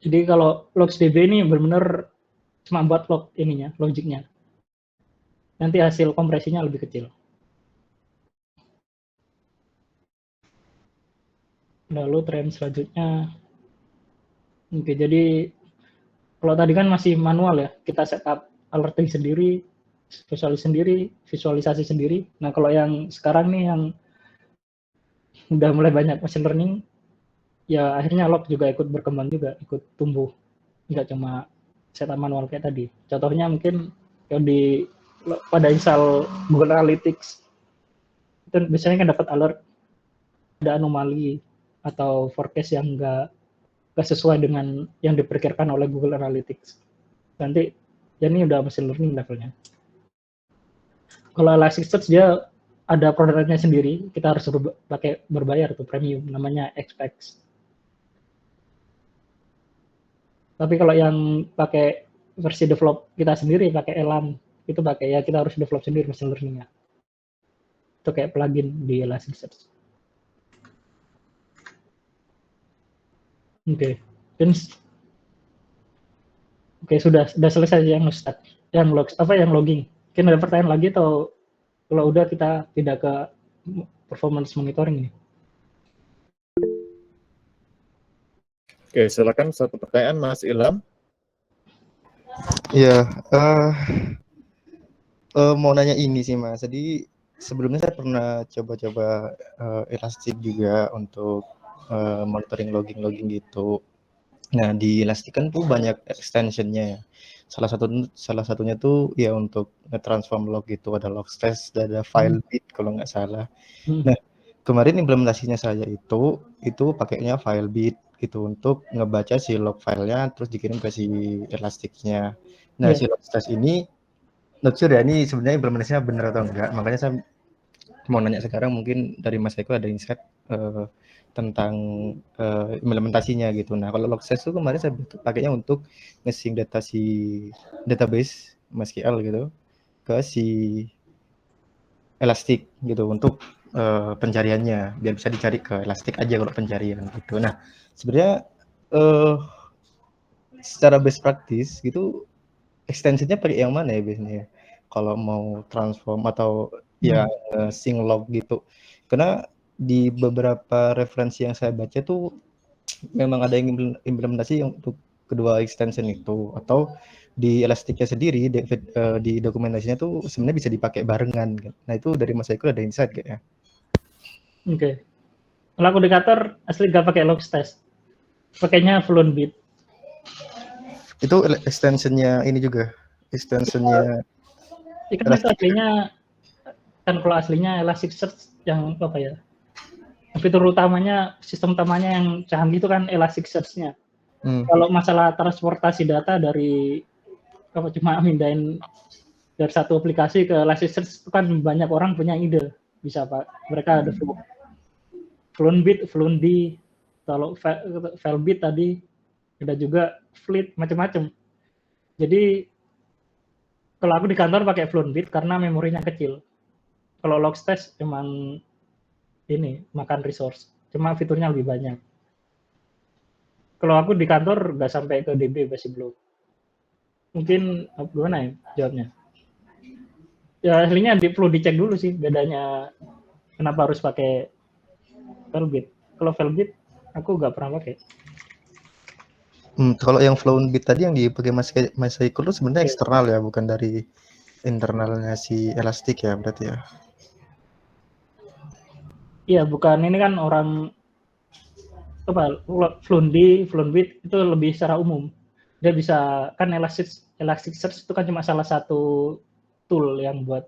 Jadi kalau LogsDB ini benar-benar cuma buat log ininya, logiknya. Nanti hasil kompresinya lebih kecil. Lalu tren selanjutnya, oke, jadi kalau tadi kan masih manual ya, kita setup alerting sendiri, visualisasi sendiri. Nah kalau yang sekarang nih yang udah mulai banyak machine learning, ya akhirnya log juga ikut berkembang juga, ikut tumbuh, nggak cuma setup manual kayak tadi. Contohnya mungkin yang pada install Google Analytics itu biasanya kan dapat alert ada anomali atau forecast yang nggak sesuai dengan yang diperkirakan oleh Google Analytics. Nanti ya ini udah machine learning levelnya. Kalau Elasticsearch dia ada produknya sendiri, kita harus berbayar tuh premium, namanya XPax. Tapi kalau yang pakai versi develop kita sendiri, pakai Elan itu pakai ya kita harus develop sendiri machine learning-nya. Itu kayak plugin di Elasticsearch. Oke. Dan sudah selesai yang start, yang logging. Mungkin ada pertanyaan lagi atau kalau udah kita tidak ke performance monitoring ini. Oke, silakan satu pertanyaan Mas Ilham. Ya, mau nanya ini sih Mas. Jadi sebelumnya saya pernah coba-coba Elastic juga untuk monitoring logging gitu. Nah di Elastic kan tuh banyak extensionnya ya. Salah satunya tuh ya untuk nge-transform log gitu, ada Logstash, ada Filebit kalau nggak salah. Nah kemarin implementasinya saya itu pakainya Filebit gitu untuk ngebaca si log filenya terus dikirim ke si Elasticnya. Nah si Logstash ini not sure ya ini sebenarnya implementasinya benar atau enggak, makanya saya mau nanya sekarang, mungkin dari Mas Eko ada insight tentang implementasinya gitu. Nah kalau Logstash itu kemarin saya pakainya untuk nge-sync data si database MySQL gitu ke si Elastic gitu untuk pencariannya, biar bisa dicari ke Elastic aja kalau pencarian gitu. Nah sebenarnya secara best practice gitu extensionnya pakai yang mana ya biasanya kalau mau transform atau ya sync log gitu, karena di beberapa referensi yang saya baca tuh memang ada yang implementasi untuk kedua extension itu, atau di Elasticnya sendiri di dokumentasinya tuh sebenarnya bisa dipakai barengan. Nah itu dari Mas Eko ada insight kayaknya. Oke. Kalau aku di kantor asli nggak pakai Logstash, pakainya Fluentbit. Itu extensionnya ini juga, extensionnya. Ikan itu aslinya kan, kalau aslinya Elasticsearch yang apa ya? Fitur utamanya, sistem utamanya yang canggih itu kan Elasticsearch-nya. Kalau masalah transportasi data dari apa cuma mindahin dari satu aplikasi ke Elasticsearch itu kan banyak orang punya ide, bisa Pak. Mereka ada Fluentbit, Fluentd, kalau Filebit tadi ada juga Fleet, macam-macam. Jadi kalau aku di kantor pakai Fluentbit karena memorinya kecil. Kalau Logstash emang ini makan resource, cuma fiturnya lebih banyak. Kalau aku di kantor nggak sampai ke DB masih belum. Mungkin gimana ya jawabnya? Ya aslinya perlu dicek dulu sih bedanya kenapa harus pakai Filebit. Kalau Filebit aku nggak pernah pakai. Kalau yang Fluentbit tadi yang dipakai Mas Eko itu sebenarnya eksternal ya, bukan dari internalnya si Elastic ya berarti ya? Iya, bukan, ini kan orang apa Fluentbit itu lebih secara umum. Dia bisa kan Elasticsearch itu kan cuma salah satu tool yang buat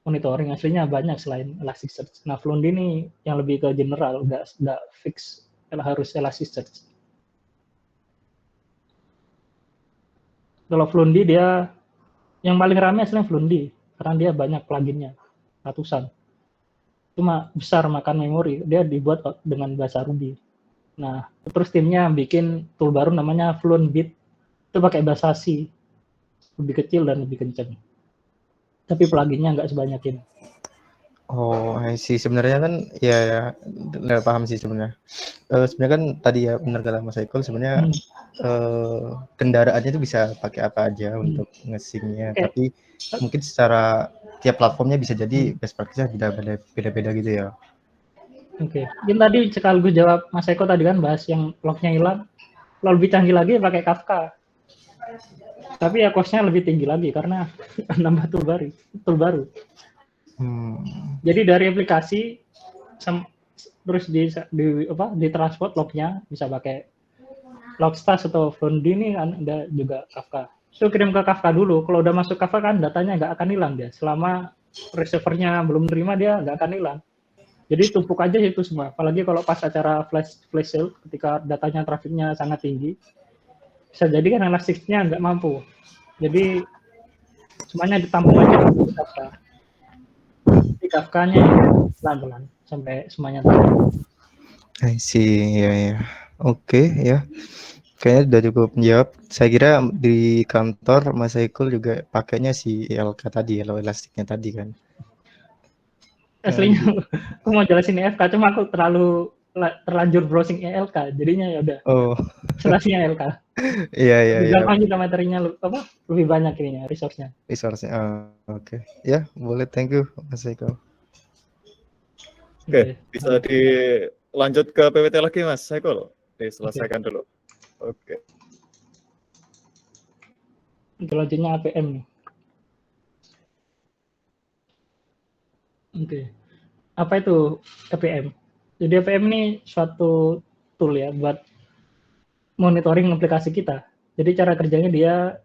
monitoring, aslinya banyak selain Elasticsearch. Nah, Fluentd ini yang lebih ke general, nggak fix harus Elasticsearch. Kalau Fluentd dia yang paling ramai aslinya Fluentd karena dia banyak pluginnya, ratusan. Cuma besar makan memori, dia dibuat dengan bahasa Ruby. Nah, terus timnya bikin tool baru namanya Fluentbit, itu pakai bahasa C, lebih kecil dan lebih kencang. Tapi pluginnya nggak sebanyak ini. Oh, sih sebenarnya kan ya paham sih sebenarnya. Sebenarnya kan tadi ya benar kata Mas Eko, sebenarnya kendaraannya itu bisa pakai apa aja untuk nge-sync-nya, tapi mungkin secara tiap platformnya bisa jadi best practice-nya beda-beda gitu ya. Oke. Mungkin tadi sekaligus jawab Mas Eko tadi kan bahas yang lognya hilang, lalu lebih canggih lagi pakai Kafka. Tapi ya cost-nya lebih tinggi lagi karena nambah tool baru. Jadi dari aplikasi terus di transport lognya bisa pakai Logstash atau Fluentd ini kan ada juga Kafka. Itu kirim ke Kafka dulu. Kalau udah masuk Kafka kan datanya nggak akan hilang dia. Selama receiver-nya belum terima dia nggak akan hilang. Jadi tumpuk aja itu semua. Apalagi kalau pas acara flash sale ketika datanya trafiknya sangat tinggi, bisa jadi kan Elasticnya nggak mampu. Jadi semuanya ditampung aja di Kafka. Di Kafka-nya pelan-pelan sampai semuanya tahu. I see, ya. Oke, ya. kayaknya udah cukup menjawab. Saya kira di kantor Mas Saikul juga pakainya si ELK tadi ya, elastiknya tadi kan. Aslinya Gitu. aku mau jelasin EFK, cuma aku terlanjur browsing ELK, jadinya ya udah Oh, jelasnya ELK. iya iya Lebih iya. gampang juga materinya, lebih banyak ininya, resource-nya. Resource-nya. Oke. Ya, boleh. Thank you Mas Saikul. Oke, Oke, bisa dilanjut ke PPT lagi Mas Saikul. Diselesaikan dulu. Oke. selanjutnya APM nih. Oke. Apa itu APM? Jadi APM ini suatu tool ya buat monitoring aplikasi kita. Jadi cara kerjanya dia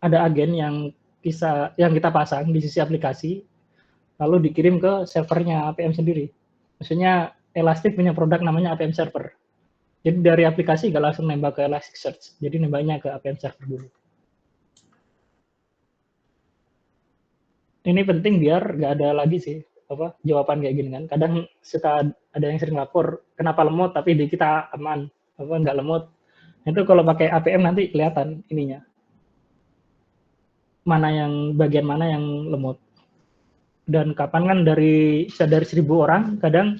ada agen yang kita pasang di sisi aplikasi, lalu dikirim ke servernya APM sendiri. Maksudnya Elastic punya produk namanya APM Server. Jadi dari aplikasi nggak langsung nembak ke Elasticsearch, jadi nembaknya ke APM Server dulu. Ini penting biar nggak ada lagi sih jawaban kayak gini kan. Kadang suka ada yang sering lapor kenapa lemot tapi di kita aman, nggak lemot. Itu kalau pakai APM nanti kelihatan ininya, bagian mana yang lemot. Dan kapan kan dari 1.000 orang, kadang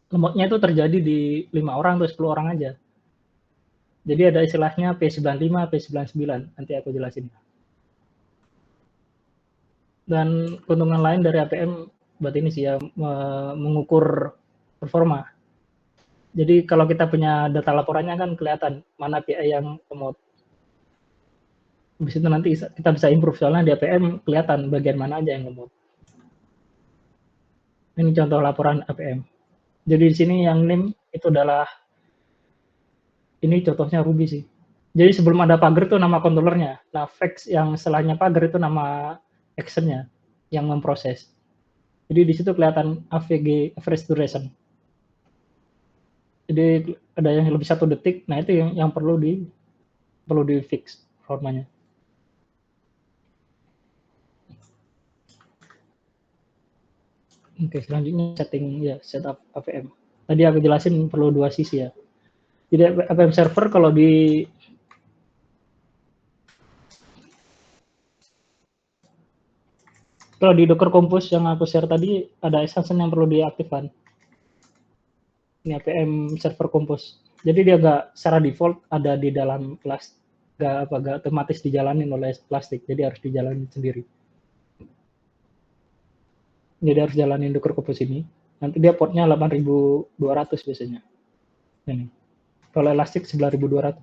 lemotnya itu terjadi di 5 orang atau 10 orang aja. Jadi ada istilahnya P95, P99, nanti aku jelasin. Dan keuntungan lain dari APM buat ini sih ya, mengukur performa. Jadi kalau kita punya data laporannya kan kelihatan mana PI yang lemot. Habis itu nanti kita bisa improve, soalnya di APM kelihatan bagian mana aja yang lemot. Ini contoh laporan APM. Jadi di sini yang name itu adalah, ini contohnya Ruby sih. Jadi sebelum ada pagar itu nama controllernya. Nah, fetch yang setelahnya pagar itu nama actionnya yang memproses. Jadi di situ kelihatan AVG, average duration. Jadi ada yang lebih 1 detik. Nah, itu yang perlu di fix formanya. Oke, selanjutnya setting ya, setup APM. Tadi aku jelasin perlu 2 sisi ya. Jadi APM server kalau di Docker Compose yang aku share tadi ada extension yang perlu diaktifkan. Ini APM server Compose. Jadi dia secara default ada di dalam kelas, nggak otomatis dijalanin oleh Elastic, jadi harus dijalanin sendiri. Jadi harus jalanin Docker Compose ini. Nanti dia portnya 8.200 biasanya. Ini. Kalau Elastic 9.200.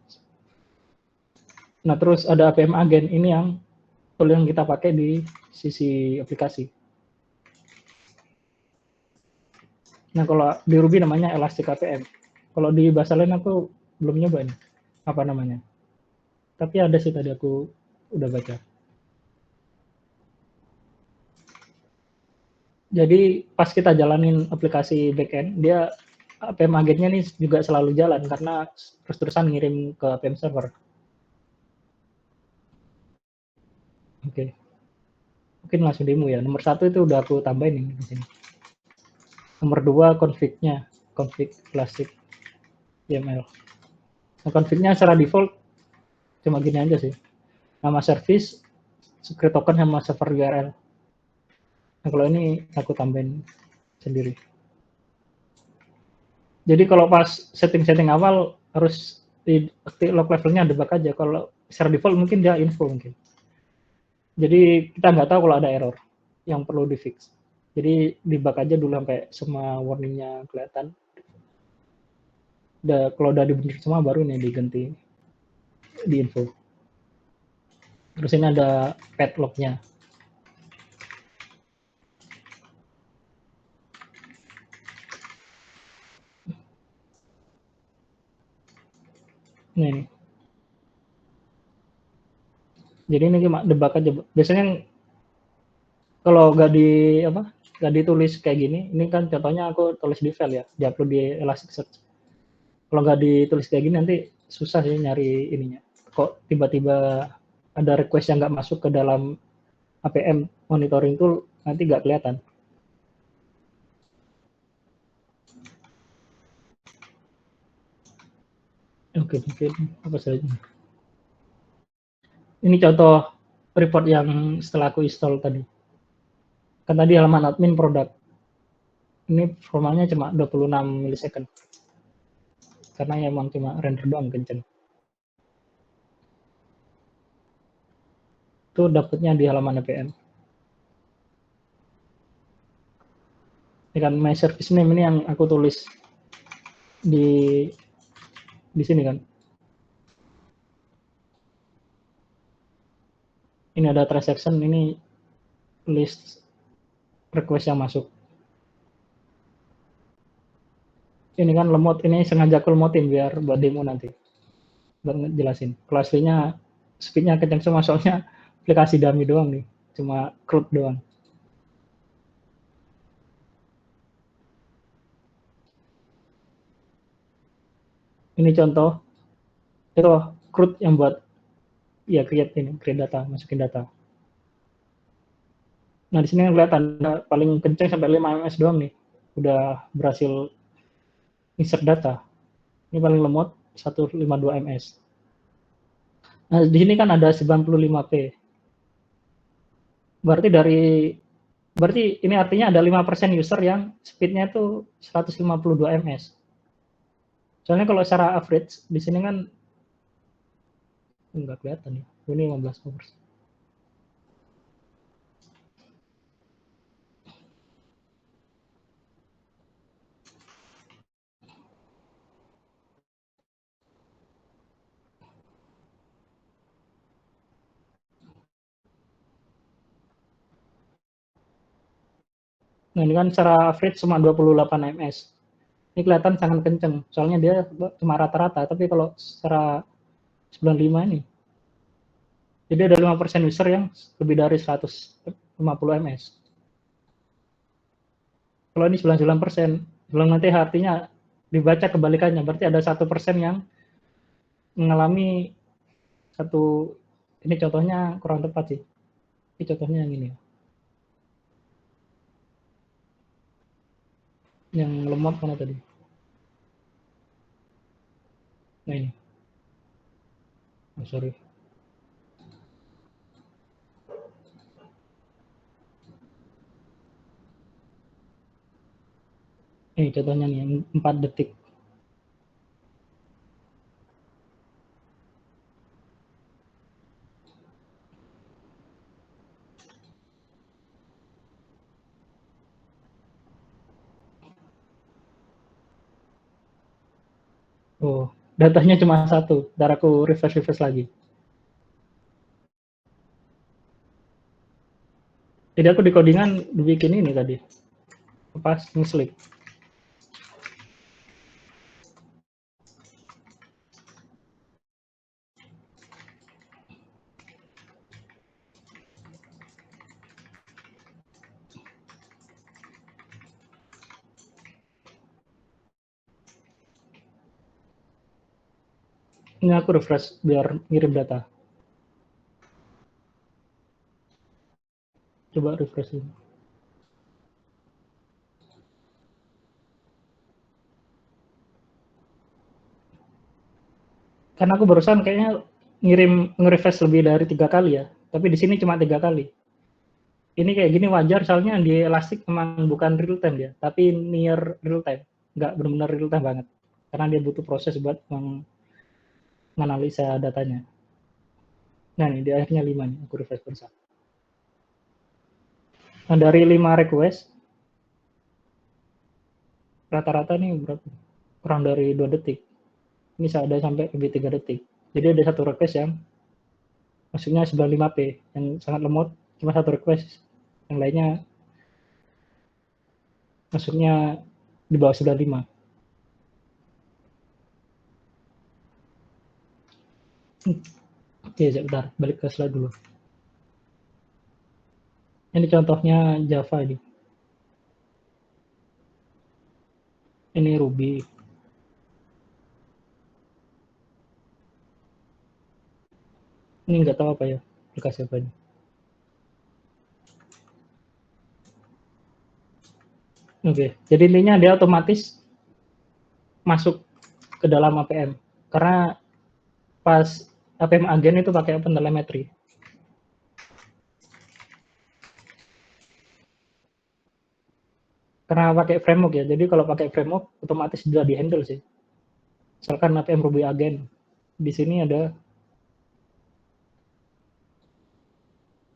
Nah, terus ada APM Agent, ini yang tool yang kita pakai di sisi aplikasi. Nah, kalau di Ruby namanya Elastic APM. Kalau di bahasa lain aku belum nyoba nih, apa namanya. Tapi ada sih, tadi aku udah baca. Jadi pas kita jalanin aplikasi backend, dia APM agentnya nih juga selalu jalan karena terus-terusan ngirim ke APM server. Oke. Mungkin langsung demo ya. Nomor 1 itu udah aku tambahin ini di sini. Nomor 2 config-nya, config Elastic YAML. Nah, config-nya secara default cuma gini aja sih. Nama service, secret token sama server URL. Nah, kalau ini aku tambahin sendiri. Jadi kalau pas setting-setting awal harus di log levelnya debug aja. Kalau secara default mungkin dia info mungkin. Jadi kita nggak tahu kalau ada error yang perlu di fix. Jadi debug aja dulu sampai semua warningnya kelihatan. Kalau udah dibenerin semua baru nih diganti di info. Terus ini ada pet lognya. Nih. Jadi ini cuma debug aja. Biasanya kalau nggak ditulis kayak gini, ini kan contohnya aku tulis di file ya, diupload di Elasticsearch. Kalau nggak ditulis kayak gini nanti susah sih nyari ininya. Kok tiba-tiba ada request yang nggak masuk ke dalam APM monitoring tool, nanti nggak kelihatan. Oke, mungkin apa saja. Ini contoh report yang setelah aku install tadi. Kan tadi halaman admin produk. Ini performanya cuma 26 milisecond. Karena ya emang cuma render doang kenceng. Itu dapatnya di halaman APM. Ini kan my service name ini yang aku tulis di sini kan. Ini ada transaction, ini list request yang masuk. Ini kan lemot, ini sengaja aku lemotin biar buat demo nanti. Buat ngejelasin. Kalau aslinya speednya kenceng semua, soalnya aplikasi dummy doang nih. Cuma CRUD doang. Ini contoh. Itu CRUD yang buat ya create data, masukin data. Nah, di sini kelihatan paling kenceng sampai 5 ms doang nih. Udah berhasil insert data. Ini paling lemot 152 ms. Nah, di sini kan ada 95p. Berarti ini artinya ada 5% user yang speednya itu 152 ms. Soalnya kalau secara average di sini kan enggak kelihatan ya. Ini 15%. Nah, ini kan secara average cuma 28 ms. Ini kelihatan sangat kenceng, soalnya dia cuma rata-rata, tapi kalau secara 95 ini, jadi ada 5% user yang lebih dari 150 ms. Kalau ini 99%, belum nanti artinya dibaca kebalikannya, berarti ada 1% yang mengalami satu, ini contohnya kurang tepat sih. Ini contohnya yang ini. Yang lemot mana tadi? Nah ini. Oh, sorry. Ini contohnya nih, yang 4 detik. Oh, datanya cuma satu. Ntar aku refresh lagi. Jadi aku di codingan dibikin ini tadi. Pas nge-sleep. Ini aku refresh biar ngirim data. Coba refresh ini. Karena aku barusan kayaknya nge-refresh lebih dari 3 kali ya. Tapi di sini cuma 3 kali. Ini kayak gini wajar, soalnya di Elastic memang bukan real time ya, tapi near real time. Nggak benar-benar real time banget. Karena dia butuh proses buat menganalisa datanya. Nah, ini di akhirnya 5 nih, aku refresh bersama. Nah, dari 5 request, rata-rata nih berapa? Kurang dari 2 detik. Ini ada sampai lebih 3 detik. Jadi ada satu request yang maksudnya 95p, yang sangat lemot, cuma satu request. Yang lainnya masuknya di bawah 95. Oke, sebentar, balik ke slide dulu. Ini contohnya Java ini. Ini Ruby. Ini nggak tahu apa ya, aplikasi apa ini. Oke, jadi intinya dia otomatis masuk ke dalam APM. Karena pas APM agen itu pakai OpenTelemetry. Karena pakai framework ya, jadi kalau pakai framework otomatis sudah di-handle sih. Misalkan APM Ruby agen, di sini ada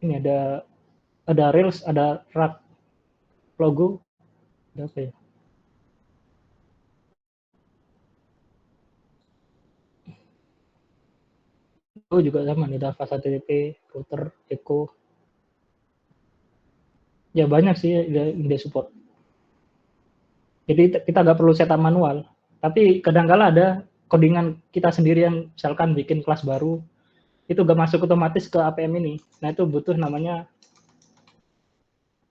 ini ada Rails, ada Rack logo, ada apa ya? Itu juga sama, ada fast HTTP, router, echo. Ya banyak sih yang dia support. Jadi kita nggak perlu setup manual. Tapi kadang-kala ada codingan kita sendiri yang misalkan bikin kelas baru, itu nggak masuk otomatis ke APM ini. Nah itu butuh namanya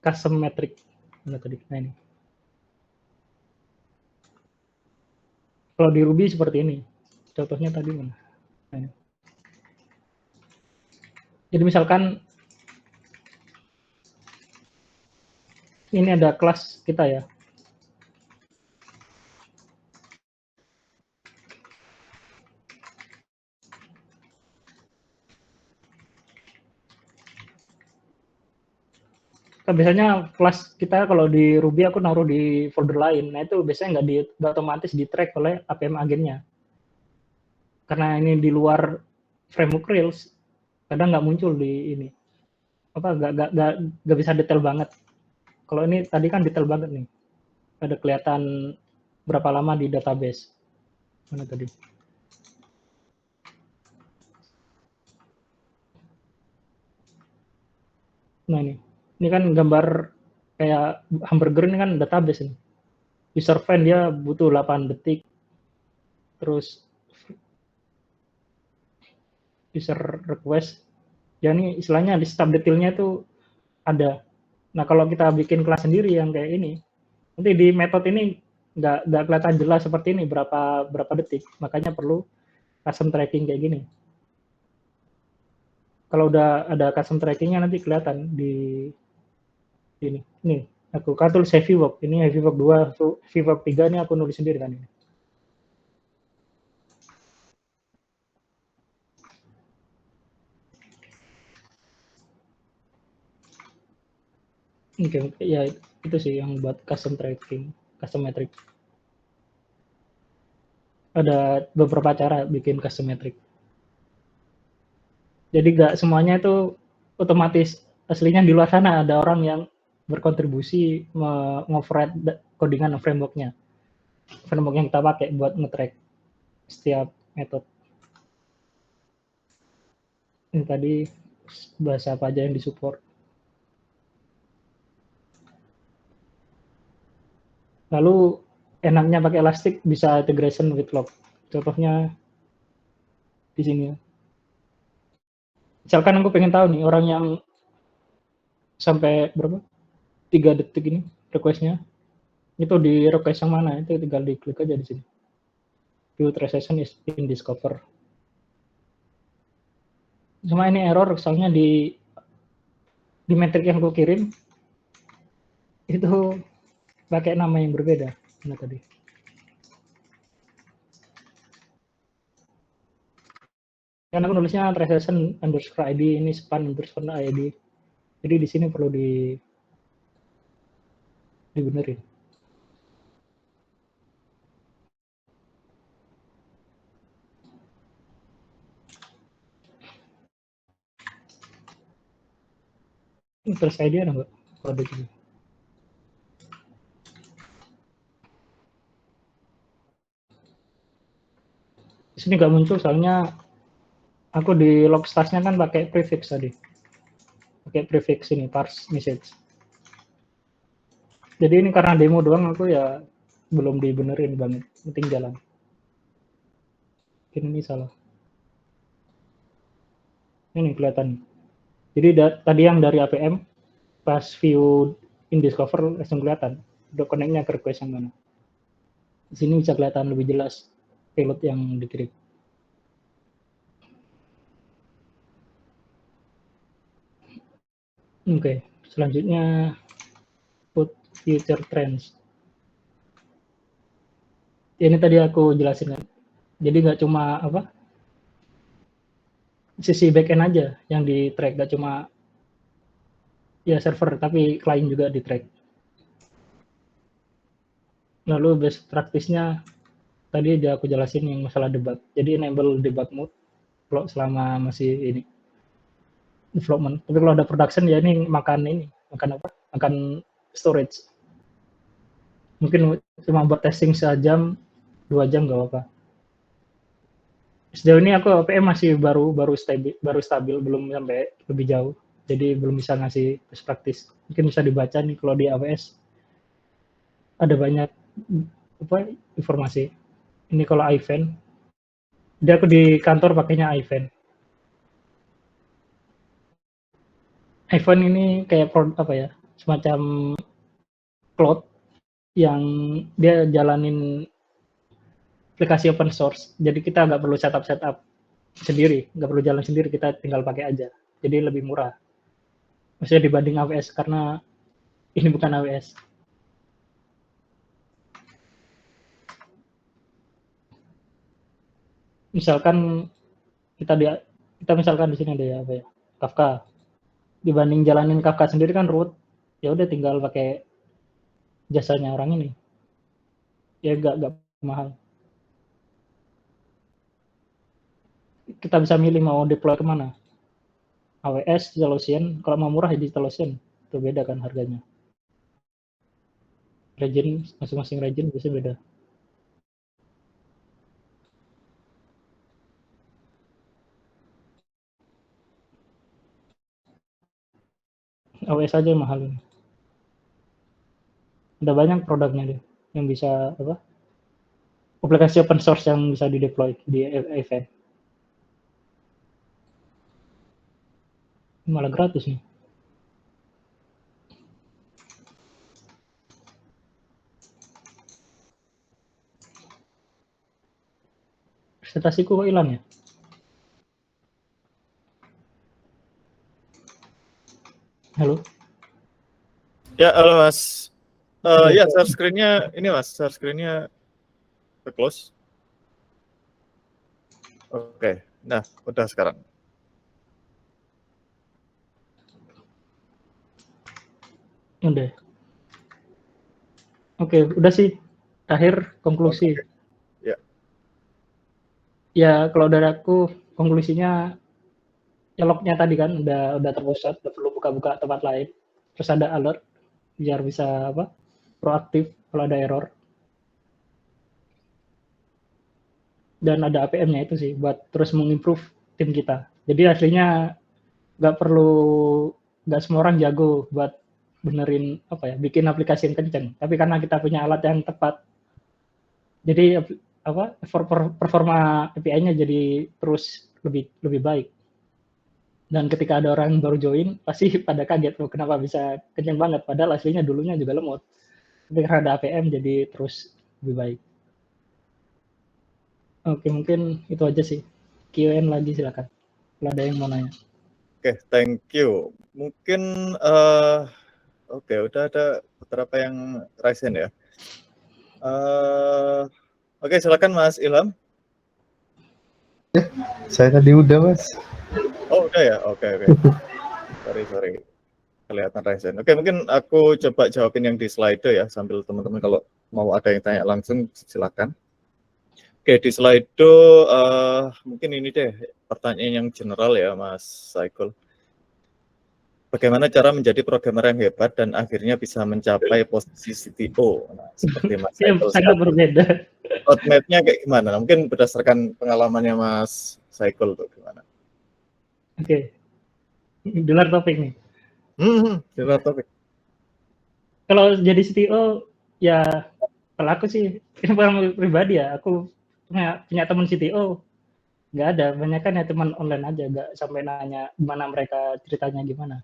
custom metric. Nah ini. Kalau di Ruby seperti ini. Contohnya tadi mana? Nah, ini. Jadi misalkan ini ada kelas kita ya. Nah, biasanya kelas kita kalau di Ruby aku naruh di folder lain. Nah itu biasanya nggak otomatis di track oleh APM agennya. Karena ini di luar framework Rails, kadang nggak muncul di ini. Apa nggak bisa detail banget. Kalau ini tadi kan detail banget nih. Ada kelihatan berapa lama di database. Mana tadi? Nah ini kan gambar kayak hamburger ini kan database ini. User find dia butuh 8 detik. Terus user request. Ya ini istilahnya di setiap detailnya itu ada. Nah kalau kita bikin kelas sendiri yang kayak ini, nanti di metode ini nggak kelihatan jelas seperti ini berapa detik. Makanya perlu custom tracking kayak gini. Kalau udah ada custom trackingnya nanti kelihatan di ini. Nih, aku kan tulis heavy work. Ini heavy work 2, heavy work 3 ini aku nulis sendiri kan ini. Oke, ya itu sih yang buat custom tracking, custom metric. Ada beberapa cara bikin custom metric. Jadi nggak semuanya itu otomatis. Aslinya di luar sana ada orang yang berkontribusi nge-override codingan framework-nya. Framework yang kita pakai buat nge-track setiap metode. Ini tadi bahasa apa aja yang disupport. Lalu enaknya pakai Elastic bisa integration with log. Contohnya di sini. Misalkan aku pengen tahu nih orang yang sampai berapa 3 detik ini requestnya itu di request yang mana, itu tinggal diklik aja di sini. View transaction is in discover. Cuma ini error soalnya di metrik yang aku kirim itu pakai nama yang berbeda. Nah tadi. Karena aku nulisnya transaction underscore ID, ini span underscore ID. Jadi di sini perlu dibenerin. Terus ID ada nggak? Kode ini. Di sini nggak muncul soalnya aku di log stash-nya kan pakai prefix tadi. Pakai prefix ini, parse message. Jadi ini karena demo doang aku ya belum dibenerin banget, penting jalan. Ini salah. Ini kelihatan. Jadi tadi yang dari APM pas view in discover langsung kelihatan. Udah connect-nya ke request yang mana. Di sini bisa kelihatan lebih jelas payload yang dikirim. Oke, selanjutnya put future trends. Ini tadi aku jelasin kan. Jadi nggak cuma apa sisi backend aja yang di track, nggak cuma ya server tapi klien juga di track. Lalu best practice-nya tadi udah aku jelasin yang masalah debug. Jadi enable debug mode kalau selama masih ini development. Tapi kalau ada production ya ini makan apa? Makan storage. Mungkin cuma buat testing sejam, 2 jam nggak apa-apa. Sejauh ini aku APM masih baru stabil, belum sampai lebih jauh. Jadi belum bisa ngasih best practice. Mungkin bisa dibaca nih kalau di AWS ada banyak apa informasi. Ini kalau iVent, dia aku di kantor pakainya iVent. iVent ini kayak apa ya, semacam cloud yang dia jalanin aplikasi open source. Jadi kita nggak perlu setup sendiri, nggak perlu jalan sendiri, kita tinggal pakai aja. Jadi lebih murah. Maksudnya dibanding AWS karena ini bukan AWS. Misalkan kita misalkan di sini ada ya apa ya, Kafka. Dibanding jalanin Kafka sendiri kan root, ya udah tinggal pakai jasanya orang ini. Ya nggak mahal. Kita bisa milih mau deploy kemana. AWS, DigitalOcean, kalau mau murah ya DigitalOcean, itu beda kan harganya. Region, masing-masing region bisa beda. AWS aja mahal ini. Ada banyak produknya deh yang bisa apa? Aplikasi open source yang bisa di-deploy di event. Malah gratis nih. Presentasiku kok hilang ya? Halo? Ya, halo Mas. Ya, share screen-nya ini Mas, share screen-nya close. Oke, nah udah sekarang. Udah. Oke, udah sih. Akhir konklusi. Oke. Ya. Ya, kalau dari aku konklusinya ya lognya tadi kan udah terpusat, udah perlu buka-buka tempat lain. Terus ada alert biar bisa apa? Proaktif kalau ada error. Dan ada APM-nya itu sih buat terus mengimprove tim kita. Jadi aslinya nggak semua orang jago buat benerin apa ya, bikin aplikasi yang kenceng. Tapi karena kita punya alat yang tepat, jadi apa performa API-nya jadi terus lebih baik. Dan ketika ada orang baru join, pasti pada kaget, oh, kenapa bisa kenceng banget, padahal aslinya dulunya juga lemot. Tapi karena ada APM jadi terus lebih baik. Oke, mungkin itu aja sih. Q&A lagi silakan. Kalau ada yang mau nanya. Oke, thank you. Mungkin oke, udah ada beberapa yang raise hand ya. Oke, silakan Mas Ilham. Saya tadi udah, Mas. Oh, udah ya? Oke. Sorry. Kelihatan raise hand. Oke, mungkin aku coba jawabin yang di slide ya, sambil teman-teman kalau mau ada yang tanya langsung silakan. Oke, di slide mungkin ini deh pertanyaan yang general ya, Mas Saikul. Bagaimana cara menjadi programmer yang hebat dan akhirnya bisa mencapai posisi CTO? Nah, seperti Mas Saikul. Sangat berbeda. Roadmap-nya kayak gimana? Mungkin berdasarkan pengalamannya Mas Saikul tuh gimana? Oke. Di luar topik nih. Di luar topik. Kalau jadi CTO, ya kalau aku sih, ini pengalaman pribadi ya, aku punya teman CTO, nggak ada, banyak kan ya teman online aja, nggak sampai nanya gimana mereka ceritanya gimana.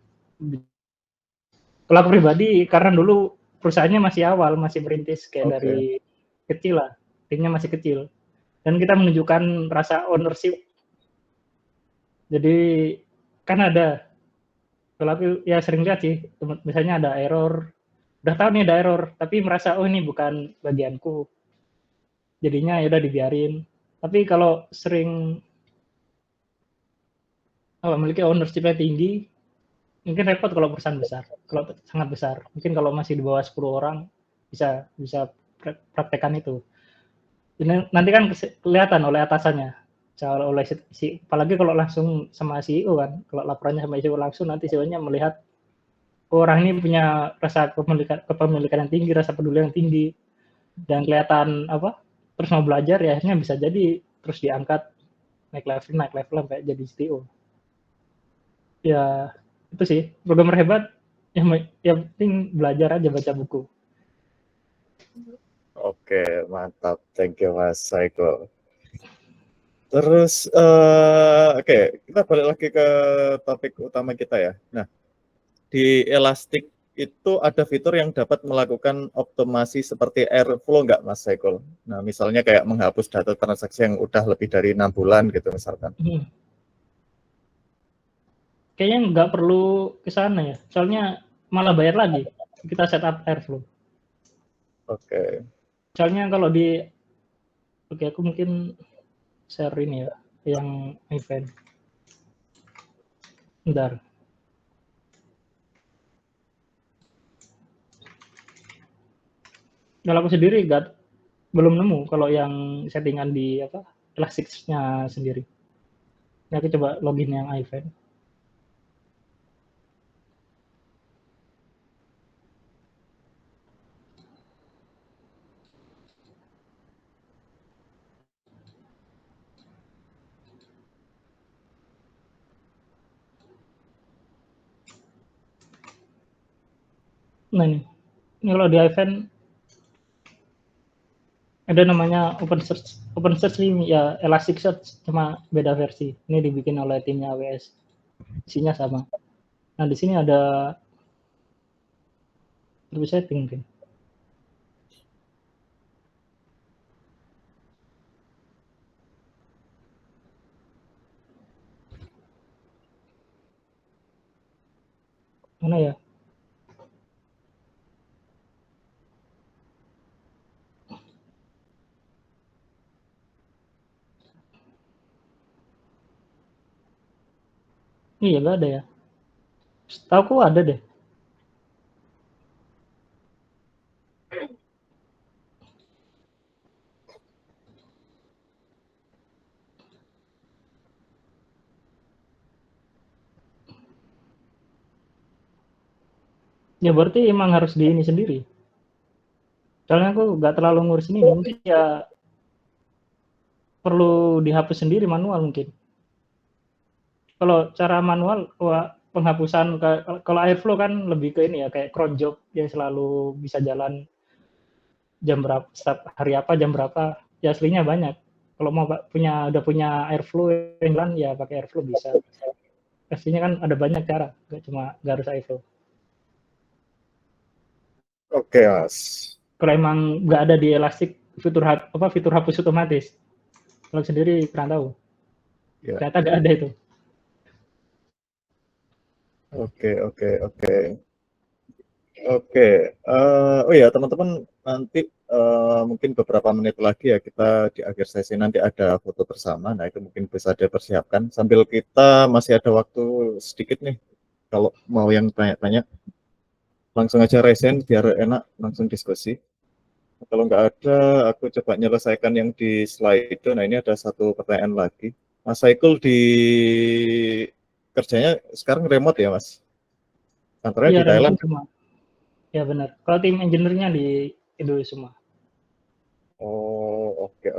Kalau aku pribadi, karena dulu perusahaannya masih awal, masih merintis kayak dari kecil lah, timnya masih kecil, dan kita menunjukkan rasa ownership. Jadi kan ada, kalau aku ya sering lihat sih, misalnya ada error, udah tahu nih ada error, tapi merasa oh ini bukan bagianku, jadinya ya udah dibiarin. Tapi kalau sering memiliki ownership-nya tinggi, mungkin repot kalau perusahaan besar. Kalau sangat besar, mungkin kalau masih di bawah 10 orang bisa bisa praktekkan itu. Ini nanti kan kelihatan oleh atasannya. Oleh apalagi kalau langsung sama CEO kan, kalau laporannya sama CEO langsung, nanti CEO-nya melihat orang ini punya rasa kepemilikan yang tinggi, rasa peduli yang tinggi, dan kelihatan terus mau belajar, ya akhirnya bisa jadi terus diangkat naik level sampai jadi CEO. Ya itu sih programmer hebat, yang penting belajar aja, baca buku. Oke, mantap, thank you Mas Saiko. Terus oke, kita balik lagi ke topik utama kita ya. Nah, di Elastic itu ada fitur yang dapat melakukan optimasi seperti Airflow nggak Mas Saiko? Nah, misalnya kayak menghapus data transaksi yang udah lebih dari 6 bulan gitu misalkan. Kayaknya nggak perlu ke sana ya, soalnya malah bayar lagi kita setup Airflow. Oke. Soalnya kalau aku mungkin share ini ya, yang event. Bentar. Kalau aku sendiri belum nemu kalau yang settingan di Elasticsearch-nya sendiri. Ini aku coba login yang event. Nah ini kalau di event ada namanya OpenSearch ini ya, Elasticsearch, cuma beda versi. Ini dibikin oleh timnya AWS. Isinya sama. Nah di sini ada setting mungkin. Mana ya? Iya nggak ada ya. Setahu aku ada deh. Ya berarti emang harus di ini sendiri. Soalnya aku nggak terlalu ngurus ini, mungkin ya perlu dihapus sendiri manual mungkin. Kalau cara manual, penghapusan kalau Airflow kan lebih ke ini ya, kayak cron job yang selalu bisa jalan jam berapa, setiap hari apa, jam berapa. Ya aslinya banyak. Kalau mau udah punya Airflow yang jalan, ya pakai Airflow bisa. Aslinya kan ada banyak cara, nggak harus Airflow. Oke, Mas. Kalau emang nggak ada di Elastic fitur hapus otomatis, kalau sendiri pernah tahu. Ya. Ternyata nggak ada itu. Oke. Oh ya, teman-teman, nanti mungkin beberapa menit lagi ya, kita di akhir sesi nanti ada foto bersama. Nah, itu mungkin bisa dipersiapkan. Sambil kita masih ada waktu sedikit nih, kalau mau yang tanya-tanya, langsung aja raise biar enak, langsung diskusi. Kalau nggak ada, aku coba menyelesaikan yang di slide itu. Nah, ini ada satu pertanyaan lagi. Mas Saikul kerjanya sekarang remote ya, Mas? Kantornya Iya, di Thailand. semua. Ya benar. Kalau tim engineer-nya di Indonesia semua. Oh, oke.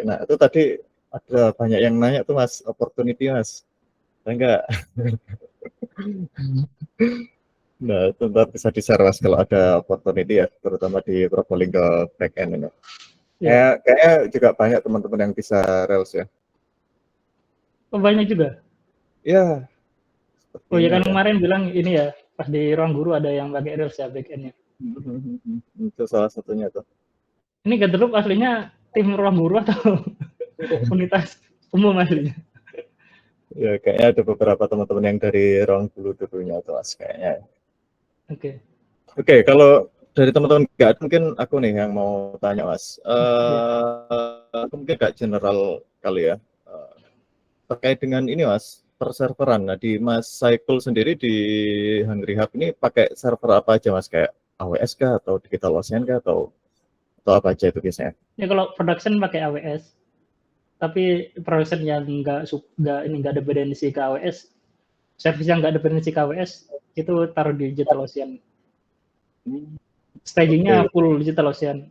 Nah, itu tadi ada banyak yang nanya tuh, Mas, opportunity, Mas. Enggak. Nah, itu ntar bisa di-share, Mas, kalau ada opportunity ya, terutama di Probolinggo back-end ini. Ya. Kayaknya juga banyak teman-teman yang bisa Rails ya. Oh, banyak juga. Ya. Oh ya kan kemarin bilang ini ya, pas di ruang guru ada yang pakai Rails ya back-end-nya. Itu salah satunya tuh. Ini Gadelup aslinya tim ruang guru atau unitas umum aslinya? Ya, kayaknya ada beberapa teman-teman yang dari ruang guru dulunya tuh, Mas, kayaknya. Oke, kalau dari teman-teman nggak ada, mungkin aku nih yang mau tanya, Mas. mungkin agak general kali ya. Terkait dengan ini Mas, perserveran. Nah, di Mas Saikul sendiri di Hungry Hub ini pakai server apa aja Mas? Kayak AWS kah atau DigitalOcean kah atau apa aja itu biasanya? Ya kalau production pakai AWS, tapi production yang nggak dependensi ke AWS, service yang nggak dependensi ke AWS itu taruh di DigitalOcean. Stagingnya full DigitalOcean.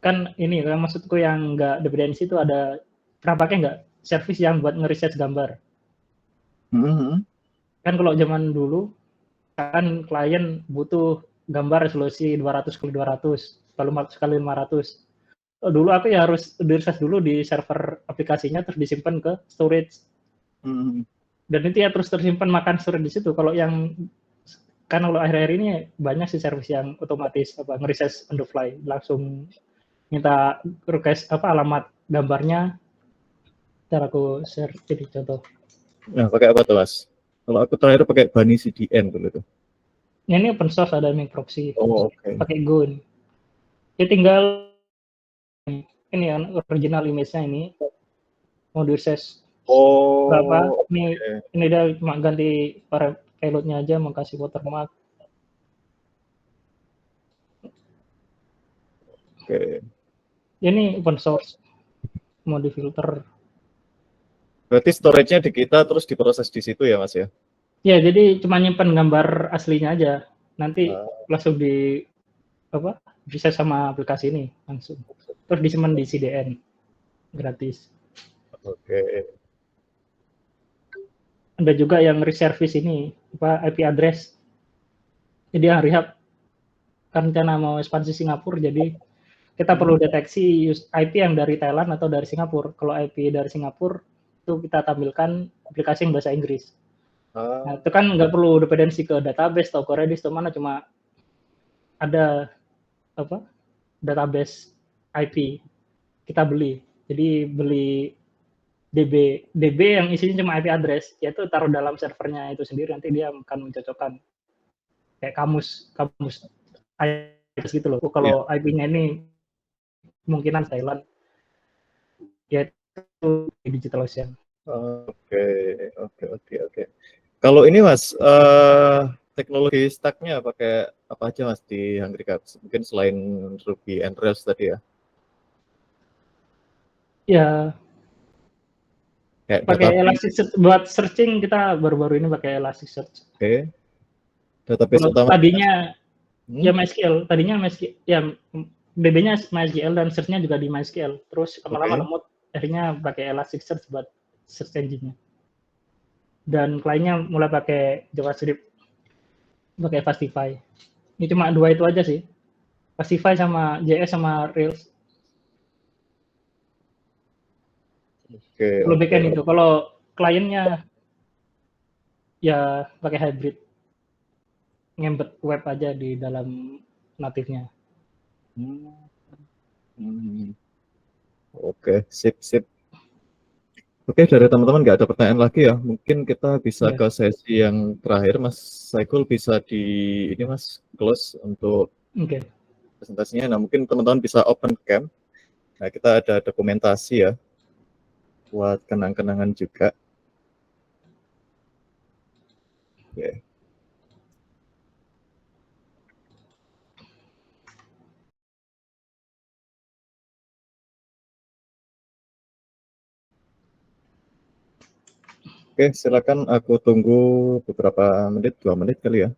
Kan ini kan maksudku yang nggak dependensi itu ada, pernah pakai nggak service yang buat nge-research gambar? Kan kalau zaman dulu kan klien butuh gambar resolusi 200 kali 200 kali 500. Dulu aku ya harus di-research dulu di server aplikasinya terus disimpan ke storage. Dan itu ya terus tersimpan makan storage di situ. Kalau yang kan kalau akhir-akhir ini banyak sih service yang otomatis nge-research on the fly, langsung minta request alamat gambarnya. Ntar aku share jadi contoh. Nah, pakai apa tuh Mas? Kalau aku terakhir pakai Bunny CDN dulu tuh. Ini open source, ada main proxy. Oh, oke. Pakai Go. Ya tinggal ini kan original image-nya ini mau di-research berapa. Ini dia cuma ganti payload-nya aja, mau kasih watermark. Oke. Ini open source, mau di-filter. Berarti storage-nya di kita terus diproses di situ ya Mas ya? Ya, jadi cuma nyimpan gambar aslinya aja. Nanti langsung bisa sama aplikasi ini langsung. Terus disimpan di CDN gratis. Oke. Ada juga yang reservice ini IP address. Jadi yang rehab kan rencana mau ekspansi Singapura, jadi kita perlu deteksi IP yang dari Thailand atau dari Singapura. Kalau IP dari Singapura itu kita tampilkan aplikasi yang bahasa Inggris. Nah, itu kan nggak perlu dependensi ke database atau ke Redis atau mana, cuma ada database IP kita beli. Jadi beli DB yang isinya cuma IP address, yaitu taruh dalam servernya itu sendiri, nanti dia akan mencocokkan kayak kamus IP gitu loh. Kalau IP-nya ini kemungkinan Thailand, yaitu DigitalOcean. Oke. Kalau ini Mas, teknologi stack-nya pakai apa aja Mas di Hungry Hub? Mungkin selain Ruby and Rails tadi ya? Ya, Kayak pakai Elasticsearch buat searching, kita baru-baru ini pakai Elasticsearch. Oke. Database utama tadinya ya MySQL, ya DB-nya MySQL dan search-nya juga di MySQL. Terus lama-lama lemot, akhirnya pakai Elasticsearch buat search engine-nya. Dan kliennya mulai pakai JavaScript, pakai Fastify. Ini cuma dua itu aja sih, Fastify sama JS sama Rails. Kalau backend itu, kalau kliennya ya pakai hybrid, ngembed web aja di dalam natifnya. Oke, sip. Oke, dari teman-teman nggak ada pertanyaan lagi ya. Mungkin kita bisa ke sesi yang terakhir. Mas Saikul bisa Mas close untuk presentasinya. Nah, mungkin teman-teman bisa open cam. Nah, kita ada dokumentasi ya buat kenang-kenangan juga. Oke. Oke, silakan aku tunggu beberapa menit, 2 menit kali ya.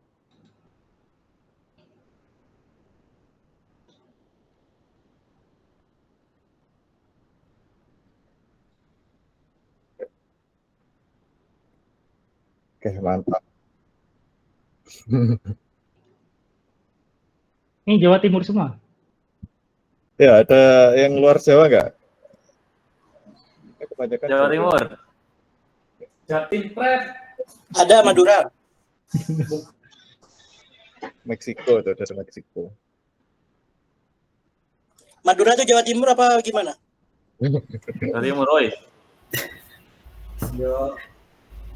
Oke, mantap. Ini Jawa Timur semua? Ya, ada yang luar Jawa nggak? Jawa Timur. Jatim Pres. Ada Madura. Meksiko, tuh dari Meksiko. Madura itu Jawa Timur apa gimana? Jawa Timur, oi.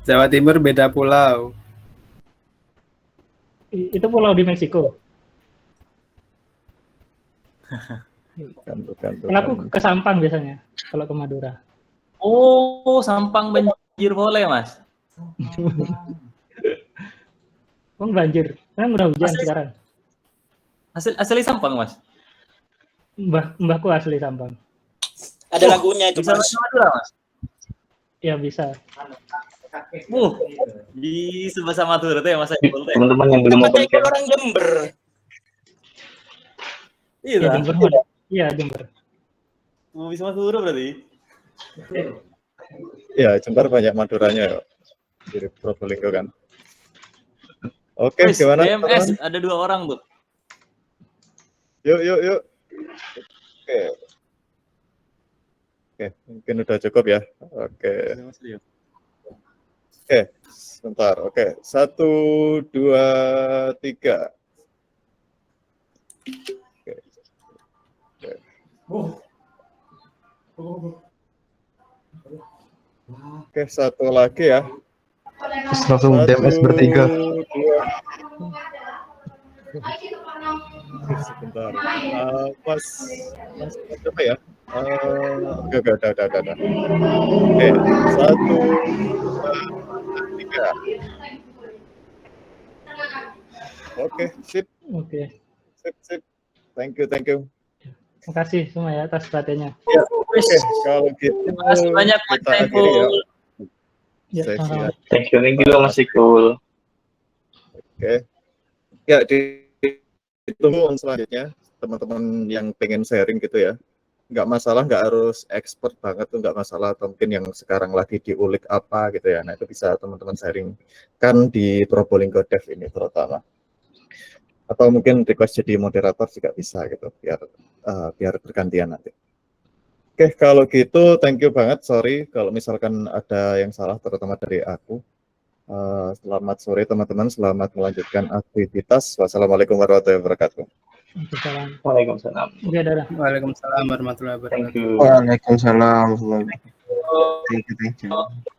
Jawa Timur beda pulau. Itu pulau di Meksiko. Bukan. Kan aku ke Sampang biasanya kalau ke Madura. Oh, Sampang banjir boleh, Mas. Oh, banjir. Kan udah hujan Asli- sekarang. Asli Sampang, Mas. Mbahku asli Sampang. Ada lagunya itu, Bisa Mas. bahasa Madura, Mas. Ya bisa. Di bahasa Madura tuh ya, Mas Saiful teh. Teman-teman yang belum Mas open Saiful cam. orang Jember. Iya, Ya lah. Jember mah. Iya Jember. Bisa Madura berarti. Ya, Jember banyak Maduranya ya. Di Probolinggo kan. Oke, Wis, gimana? DMS teman-teman? ada 2 orang tuh. Yuk. Oke, mungkin udah cukup ya. Oke, sebentar. Oke, 1, 2, 3. Oke, satu lagi ya. Terus langsung DMS bertiga. 1, 2. Sebentar. Mas apa ya? Oke, udah. Oke, 1, 2, 3. Oke, sip. Oke. Sip. Thank you. Makasih semua ya atas perhatiannya. Ya, oke, kalau gitu Terima kasih banyak, Mas kita akhiri ya. Saiful. Ya, Sesi sama-sama. ya. Thank you Mas Ikul. Oke. Ya, ditunggu selanjutnya teman-teman yang pengen sharing gitu ya. Nggak masalah, nggak harus expert banget tuh, nggak masalah. Atau mungkin yang sekarang lagi diulik apa gitu ya. Nah, itu bisa teman-teman sharing kan di Probolinggo Dev ini terutama. Atau mungkin request jadi moderator juga bisa gitu, biar bergantian nanti. Oke, kalau gitu thank you banget. Sorry kalau misalkan ada yang salah, terutama dari aku. Selamat sore teman-teman, selamat melanjutkan aktivitas. Wassalamualaikum warahmatullahi wabarakatuh. Waalaikumsalam. Waalaikumsalam. Oke, dadah. Waalaikumsalam warahmatullahi wabarakatuh. Thank you. Waalaikumsalam. Thank you.